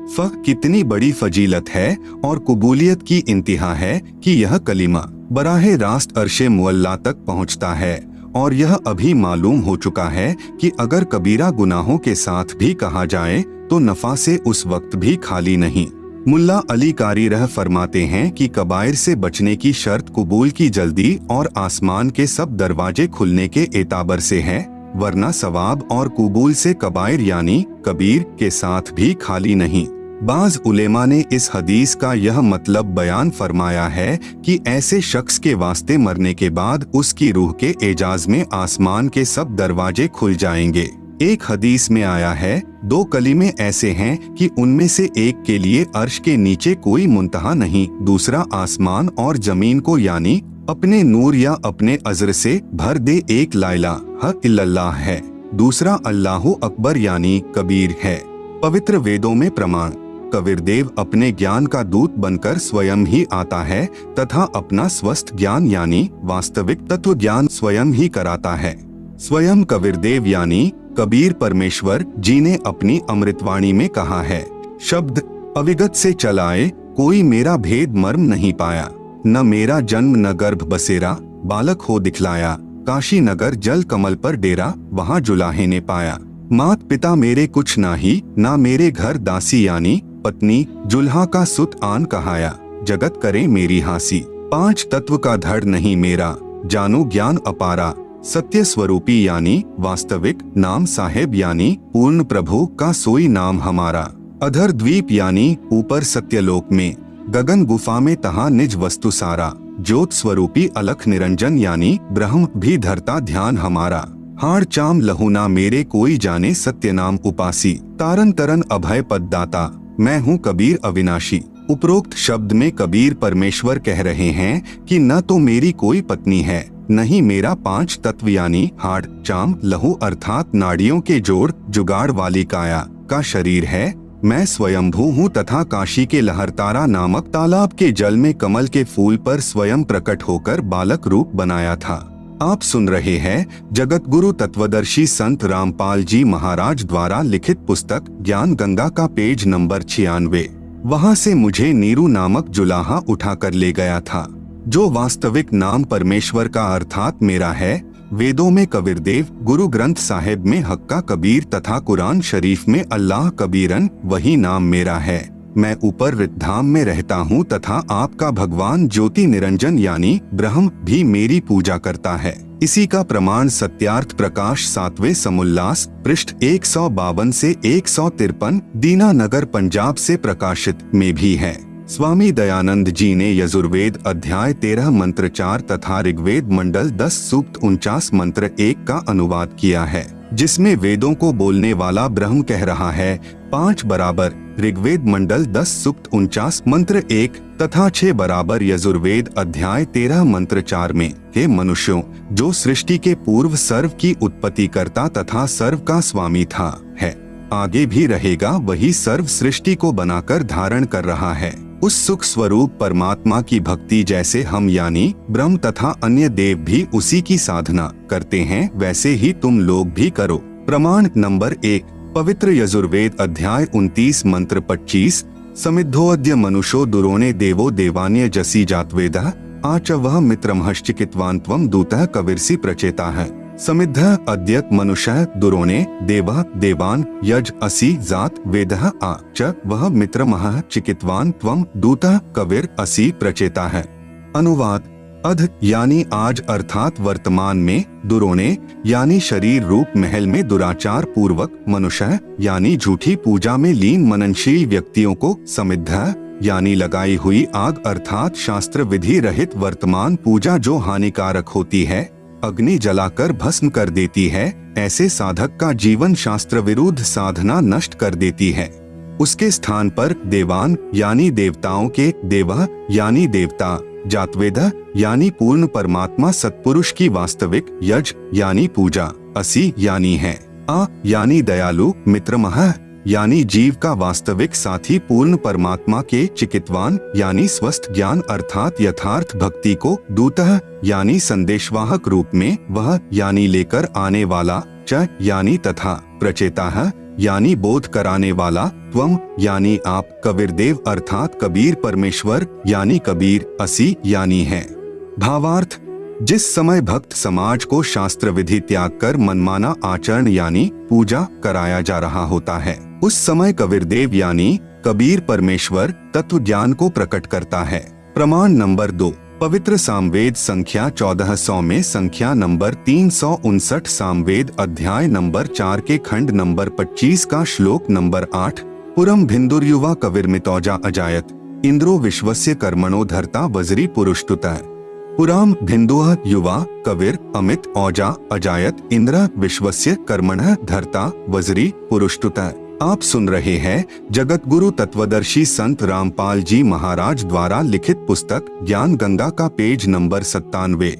फ कितनी बड़ी फजीलत है और कबूलियत की इंतहा है कि यह कलीमा बराहे रास्त अर्शे मुअल्ला तक पहुँचता है, और यह अभी मालूम हो चुका है कि अगर कबीरा गुनाहों के साथ भी कहा जाए तो नफा से उस वक्त भी खाली नहीं। मुल्ला अली कारी रह फरमाते हैं कि कबायर से बचने की शर्त कबूल की जल्दी और आसमान के सब दरवाजे खुलने के एताबर से है, वरना सवाब और कबूल से कबायर यानी कबीर के साथ भी खाली नहीं। बाज उलेमा ने इस हदीस का यह मतलब बयान फरमाया है कि ऐसे शख्स के वास्ते मरने के बाद उसकी रूह के एजाज में आसमान के सब दरवाजे खुल जाएंगे। एक हदीस में आया है, 2 कलीमे ऐसे हैं कि उनमें से एक के लिए अर्श के नीचे कोई मुंतहा नहीं, दूसरा आसमान और जमीन को यानी अपने नूर या अपने अज़र से भर दे। एक ला इलाहा इल्लल्लाह है, दूसरा अल्लाहु अकबर यानी कबीर है। पवित्र वेदों में प्रमाण, कबीरदेव अपने ज्ञान का दूत बनकर स्वयं ही आता है तथा अपना स्वस्थ ज्ञान यानी वास्तविक तत्व ज्ञान स्वयं ही कराता है। स्वयं कबीरदेव यानी कबीर परमेश्वर जी ने अपनी अमृतवाणी में कहा है, शब्द अविगत से चलाए कोई मेरा भेद मर्म नहीं पाया, न मेरा जन्म न गर्भ बसेरा, बालक हो दिखलाया, काशी नगर जल कमल पर डेरा, वहाँ जुलाहे ने पाया। मात पिता मेरे कुछ नाही, ना मेरे घर दासी यानी पत्नी, जुल्हा का सुत आन कहाया, जगत करे मेरी हासी। 5 तत्व का धड़ नहीं मेरा, जानो ज्ञान अपारा, सत्य स्वरूपी यानी वास्तविक, नाम साहेब यानी पूर्ण प्रभु का सोई नाम हमारा। अधर द्वीप यानी ऊपर सत्यलोक में, गगन गुफा में तहा निज वस्तु सारा, ज्योत स्वरूपी अलख निरंजन यानी ब्रह्म भी धरता ध्यान हमारा। हाड़ चाम लहुना मेरे कोई जाने सत्य नाम उपासी, तारन तरन अभय पद दाता, मैं हूँ कबीर अविनाशी। उपरोक्त शब्द में कबीर परमेश्वर कह रहे हैं कि न तो मेरी कोई पत्नी है, नहीं मेरा 5 तत्व यानी हाड़ चाम लहू अर्थात नाड़ियों के जोड़ जुगाड़ वाली काया का शरीर है। मैं स्वयंभू हूँ तथा काशी के लहरतारा नामक तालाब के जल में कमल के फूल पर स्वयं प्रकट होकर बालक रूप बनाया था। आप सुन रहे हैं जगत गुरु तत्वदर्शी संत रामपाल जी महाराज द्वारा लिखित पुस्तक ज्ञान गंगा का पेज नंबर 96। वहाँ से मुझे नीरू नामक जुलाहा उठा कर ले गया था, जो वास्तविक नाम परमेश्वर का अर्थात मेरा है। वेदों में कबीरदेव, गुरु ग्रंथ साहिब में हक्का कबीर तथा कुरान शरीफ में अल्लाह कबीरन वही नाम मेरा है। मैं ऊपर रितधाम में रहता हूँ तथा आपका भगवान ज्योति निरंजन यानी ब्रह्म भी मेरी पूजा करता है। इसी का प्रमाण सत्यार्थ प्रकाश 7वें समुल्लास पृष्ठ 152 से 153 दीनानगर पंजाब से प्रकाशित में भी है। स्वामी दयानंद जी ने यजुर्वेद अध्याय 13 मंत्र 4 तथा ऋग्वेद मंडल 10 सूक्त 49 मंत्र 1 का अनुवाद किया है, जिसमें वेदों को बोलने वाला ब्रह्म कह रहा है 5 बराबर ऋग्वेद मंडल 10 सूक्त 49 मंत्र 1 तथा 6 बराबर यजुर्वेद अध्याय 13 मंत्र 4 में, हे मनुष्यों, जो सृष्टि के पूर्व सर्व की उत्पत्ति करता तथा सर्व का स्वामी था, है, आगे भी रहेगा, वही सर्व सृष्टि को बनाकर धारण कर रहा है। उस सुख स्वरूप परमात्मा की भक्ति जैसे हम यानी ब्रह्म तथा अन्य देव भी उसी की साधना करते हैं, वैसे ही तुम लोग भी करो। प्रमाण नंबर 1 पवित्र यजुर्वेद अध्याय 29 मंत्र 25 समिद्धोऽद्य मनुष्यो दुरोणे देवो देवान्य जसी जातवेदः आच वह मित्रमहश्चिकित्वान् त्वं दूतः कविर्षि प्रचेताः समिद्ध अद्यत मनुष्य दुरोणे देवः देवान यज असि जात वेदः आ च वह मित्रमह चिकित्वान त्वं दूतः कविर असि प्रचेता है। अनुवाद अध यानी आज अर्थात वर्तमान में, दुरोणे यानी शरीर रूप महल में दुराचार पूर्वक, मनुष्य यानी झूठी पूजा में लीन मननशील व्यक्तियों को, समिद्ध यानी लगाई हुई आग अर्थात शास्त्र विधि रहित वर्तमान पूजा जो हानिकारक होती है, अग्नि जलाकर भस्म कर देती है, ऐसे साधक का जीवन शास्त्र विरुद्ध साधना नष्ट कर देती है। उसके स्थान पर देवान यानी देवताओं के, देवः यानी देवता, जातवेद यानी पूर्ण परमात्मा सत्पुरुष की वास्तविक, यज यानी पूजा, असि यानी है, आ यानी दयालु, मित्रमह यानी जीव का वास्तविक साथी पूर्ण परमात्मा के, चिकित्वान यानी स्वस्थ ज्ञान अर्थात यथार्थ भक्ति को, दूतः यानी संदेशवाहक रूप में, वह यानी लेकर आने वाला, च यानी तथा, प्रचेताः यानी बोध कराने वाला, त्वम यानी आप, कबीरदेव अर्थात कबीर परमेश्वर यानी कबीर, असी यानी है। भावार्थ, जिस समय भक्त समाज को शास्त्र विधि त्याग कर मनमाना आचरण यानी पूजा कराया जा रहा होता है, उस समय कबीरदेव यानी कबीर परमेश्वर तत्व ज्ञान को प्रकट करता है। प्रमाण नंबर 2, पवित्र सामवेद संख्या 1400 में संख्या नंबर 359, सामवेद अध्याय नंबर 4 के खंड नंबर 25 का श्लोक नंबर 8, पुरम भिन्दुर्युवा कविर्मितौजा अजायत, इंद्रो विश्वस्य कर्मणो धर्ता वज्री पुरुषतुतः। पुराम भिन्दुः युवा कविर अमित औजा अजायत, इंद्र विश्वस्य कर्मणः धर्ता वज्री पुरुषतुतः। आप सुन रहे हैं जगत गुरु तत्वदर्शी संत रामपाल जी महाराज द्वारा लिखित पुस्तक ज्ञान गंगा का पेज नंबर 97।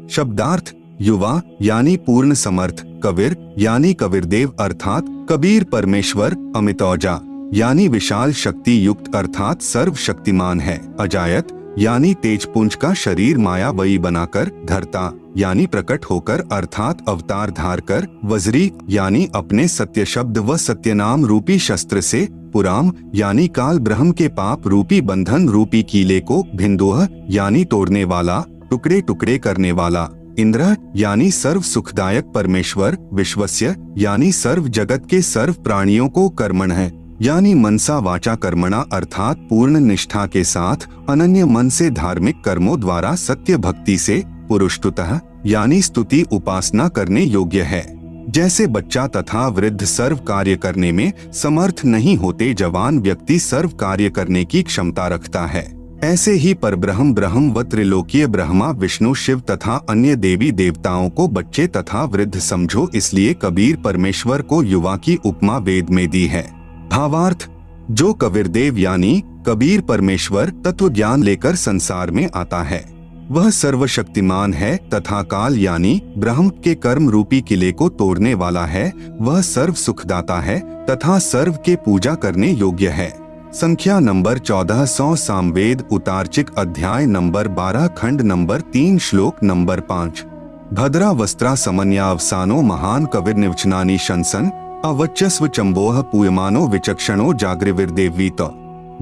शब्दार्थ, युवा यानी पूर्ण समर्थ, कबीर यानी कबीरदेव अर्थात कबीर परमेश्वर, अमितौजा यानी विशाल शक्ति युक्त अर्थात सर्वशक्तिमान है, अजायत यानी तेजपुंज का शरीर मायावयी बनाकर, धरता यानी प्रकट होकर अर्थात अवतार धार कर, वज्री यानी अपने सत्य शब्द व सत्य नाम रूपी शस्त्र से, पुराम यानी काल ब्रह्म के पाप रूपी बंधन रूपी कीले को, भिन्दुः यानी तोड़ने वाला, टुकड़े टुकड़े करने वाला, इंद्र यानी सर्व सुखदायक परमेश्वर, विश्वस्य यानी सर्व जगत के सर्व प्राणियों को, कर्मण है यानी मनसा वाचा कर्मणा अर्थात पूर्ण निष्ठा के साथ अनन्य मन से धार्मिक कर्मों द्वारा सत्य भक्ति से, पुरुषतुतः यानी स्तुति उपासना करने योग्य है। जैसे बच्चा तथा वृद्ध सर्व कार्य करने में समर्थ नहीं होते, जवान व्यक्ति सर्व कार्य करने की क्षमता रखता है, ऐसे ही परब्रह्म ब्रह्म व त्रिलोकीय ब्रह्मा विष्णु शिव तथा अन्य देवी देवताओं को बच्चे तथा वृद्ध समझो, इसलिए कबीर परमेश्वर को युवा की उपमा वेद में दी है। भावार्थ, जो कबीरदेव यानी कबीर परमेश्वर तत्व ज्ञान लेकर संसार में आता है, वह सर्वशक्तिमान है तथा काल यानी ब्रह्म के कर्म रूपी किले को तोड़ने वाला है, वह सर्व सुखदाता है तथा सर्व के पूजा करने योग्य है। संख्या नंबर 1400 सामवेद उतार्चिक अध्याय नंबर 12 खंड नंबर 3 श्लोक नंबर 5। भद्रा वस्त्रा समन्यावसानो महान कविर्निवचनानि शंसन, अवच्यस्व चंबोह पूयमानो विचक्षणो जागृविर्देवीत।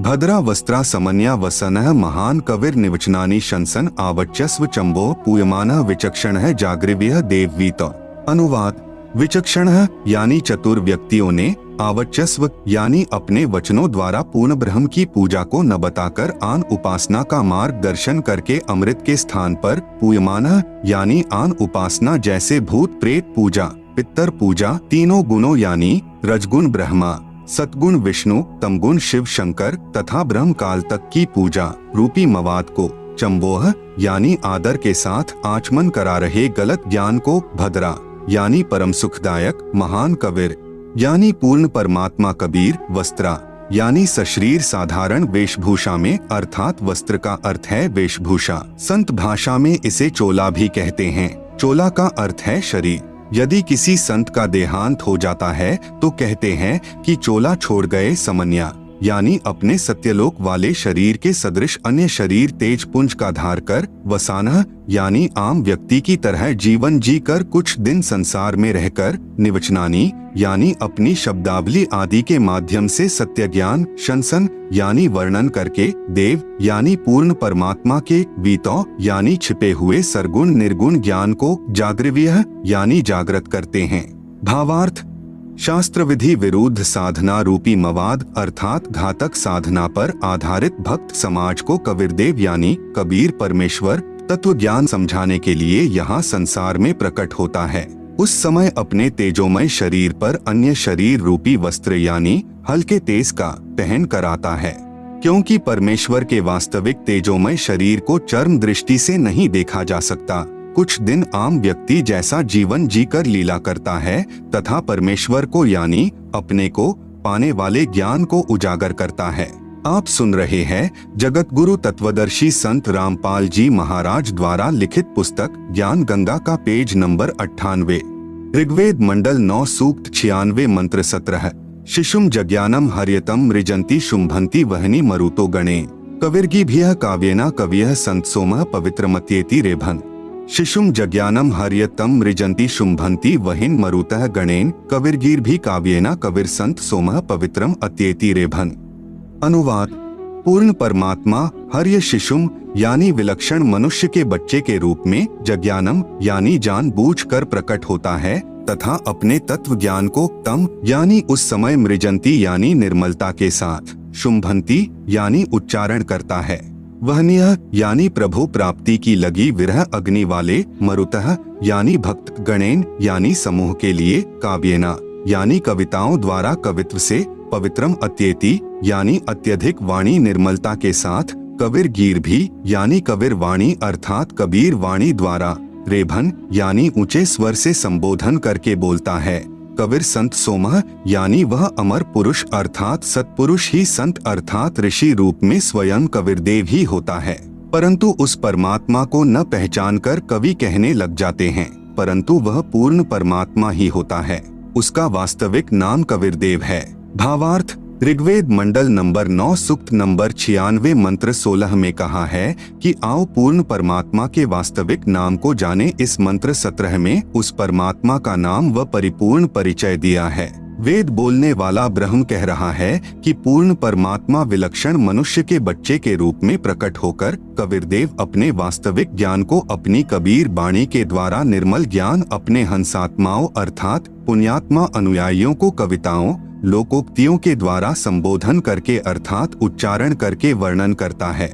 भद्रा वस्त्रा समन्या वसनः महान कविर्निवचनानि शंसन, आवच्यस्व चंबोह पूयमानः विचक्षणः जागृव्यः देववीत। अनुवाद, विचक्षणः यानी चतुर व्यक्तियों ने, आवच्यस्व यानी अपने वचनों द्वारा पूर्ण ब्रह्म की पूजा को न बताकर आन उपासना का मार्गदर्शन करके अमृत के स्थान पर, पूयमानः यानी आन उपासना जैसे भूत प्रेत पूजा, पितर पूजा, तीनों गुणों यानी रजगुण ब्रह्मा, सतगुण विष्णु, तमगुण शिव शंकर तथा ब्रह्म काल तक की पूजा रूपी मवाद को, चंबोह यानी आदर के साथ आचमन करा रहे गलत ज्ञान को, भद्रा यानी परम सुखदायक महान कबीर यानी पूर्ण परमात्मा कबीर, वस्त्रा यानी सशरीर साधारण वेशभूषा में अर्थात वस्त्र का अर्थ है वेशभूषा, संत भाषा में इसे चोला भी कहते हैं। चोला का अर्थ है शरीर। यदि किसी संत का देहांत हो जाता है तो कहते हैं कि चोला छोड़ गए समन्या, यानी अपने सत्यलोक वाले शरीर के सदृश अन्य शरीर तेज पुंज का धार कर, वसाना यानी आम व्यक्ति की तरह जीवन जी कर कुछ दिन संसार में रहकर, निवचनानी यानी अपनी शब्दावली आदि के माध्यम से सत्य ज्ञान, शंसन यानी वर्णन करके, देव यानी पूर्ण परमात्मा के, वीतो यानी छिपे हुए सरगुण निर्गुण ज्ञान को, जागृव्य यानी जागृत करते हैं। भावार्थ, शास्त्र विधि विरुद्ध साधना रूपी मवाद अर्थात घातक साधना पर आधारित भक्त समाज को कबीरदेव यानी कबीर परमेश्वर तत्व ज्ञान समझाने के लिए यहाँ संसार में प्रकट होता है। उस समय अपने तेजोमय शरीर पर अन्य शरीर रूपी वस्त्र यानी हल्के तेज का पहन कर आता है, क्योंकि परमेश्वर के वास्तविक तेजोमय शरीर को चर्म दृष्टि से नहीं देखा जा सकता। कुछ दिन आम व्यक्ति जैसा जीवन जीकर लीला करता है तथा परमेश्वर को यानी अपने को पाने वाले ज्ञान को उजागर करता है। आप सुन रहे हैं जगत गुरु तत्वदर्शी संत रामपाल जी महाराज द्वारा लिखित पुस्तक ज्ञान गंगा का पेज नंबर 98। ऋग्वेद मंडल 9 सूक्त 96 मंत्र 17। शिशुम जज्ञानम हर्यतम मृजंती शुंभंती वहनी मरुतो गणे, कविर्गिभ्यः काव्येना कवयः संत सोमः पवित्रमत्येति रेभन। शिशुम जज्ञानम हर्यतम मृजंती शुंभंती वहिन मरुतः गणेन कविर्गीर भी काव्येना कविर संत सोमः पवित्रम अत्येति रेभन। अनुवाद। पूर्ण परमात्मा हर्य शिशुम यानी विलक्षण मनुष्य के बच्चे के रूप में, जज्ञानम यानी जानबूझकर प्रकट होता है तथा अपने तत्व ज्ञान को तम यानी उस समय, मृजंती यानी निर्मलता के साथ, शुंभंती यानी उच्चारण करता है, वहनीय यानी प्रभु प्राप्ति की लगी विरह अग्नि वाले, मरुतः यानी भक्त, गणेन यानी समूह के लिए, काव्येना यानी कविताओं द्वारा कवित्व से, पवित्रम अत्येति यानी अत्यधिक वाणी निर्मलता के साथ, कविर गीर भी यानी कविर वाणी अर्थात कबीर वाणी द्वारा, रेभन यानी ऊंचे स्वर से संबोधन करके बोलता है, कविर संत सोमः यानी वह अमर पुरुष अर्थात सत्पुरुष ही संत अर्थात ऋषि रूप में स्वयं कविरदेव ही होता है। परंतु उस परमात्मा को न पहचानकर कवि कहने लग जाते हैं, परंतु वह पूर्ण परमात्मा ही होता है। उसका वास्तविक नाम कविरदेव है। भावार्थ। ऋग्वेद मंडल नंबर 9 सूक्त नंबर 96 मंत्र 16 में कहा है कि आओ पूर्ण परमात्मा के वास्तविक नाम को जाने। इस मंत्र 17 में उस परमात्मा का नाम व परिपूर्ण परिचय दिया है। वेद बोलने वाला ब्रह्म कह रहा है कि पूर्ण परमात्मा विलक्षण मनुष्य के बच्चे के रूप में प्रकट होकर कविरदेव अपने वास्तविक ज्ञान को अपनी कबीर वाणी के द्वारा निर्मल ज्ञान अपने हंसात्माओं अर्थात पुण्यात्मा अनुयायियों को कविताओं लोकोक्तियों के द्वारा संबोधन करके अर्थात उच्चारण करके वर्णन करता है।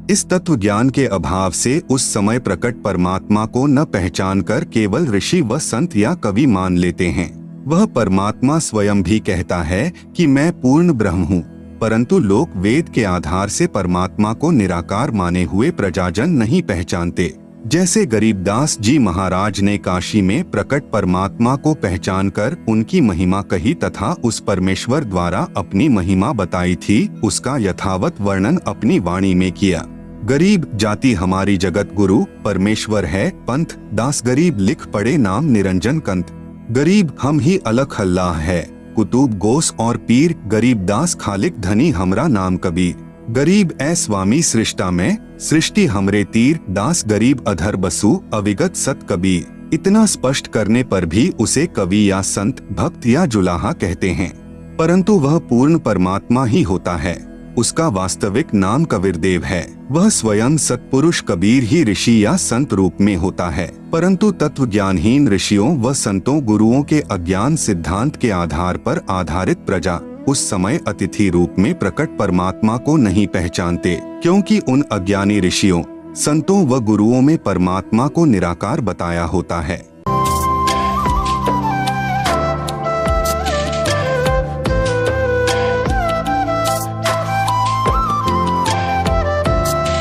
इस तत्व ज्ञान के अभाव से उस समय प्रकट परमात्मा को न पहचान कर केवल ऋषि व संत या कवि मान लेते हैं। वह परमात्मा स्वयं भी कहता है कि मैं पूर्ण ब्रह्म हूँ, परंतु लोग वेद के आधार से परमात्मा को निराकार माने हुए प्रजाजन नहीं पहचानते। जैसे गरीबदास जी महाराज ने काशी में प्रकट परमात्मा को पहचानकर उनकी महिमा कही तथा उस परमेश्वर द्वारा अपनी महिमा बताई थी, उसका यथावत वर्णन अपनी वाणी में किया। गरीब जाति हमारी जगत गुरु परमेश्वर है पंथ, दास गरीब लिख पड़े नाम निरंजन कंत। गरीब हम ही अलख अल्लाह है, कुतुब गोस और पीर, गरीब दास खालिक धनी हमरा नाम कबीर। गरीब ऐ स्वामी सृष्टा में, सृष्टि हमरे तीर, दास गरीब अधर बसु अविगत सत कबीर। इतना स्पष्ट करने पर भी उसे कवि या संत, भक्त या जुलाहा कहते हैं, परंतु वह पूर्ण परमात्मा ही होता है। उसका वास्तविक नाम कविरदेव है। वह स्वयं सत्पुरुष कबीर ही ऋषि या संत रूप में होता है, परंतु तत्व ज्ञानहीन ऋषियों व संतों गुरुओं के अज्ञान सिद्धांत के आधार पर आधारित प्रजा उस समय अतिथि रूप में प्रकट परमात्मा को नहीं पहचानते, क्योंकि उन अज्ञानी ऋषियों संतों व गुरुओं में परमात्मा को निराकार बताया होता है।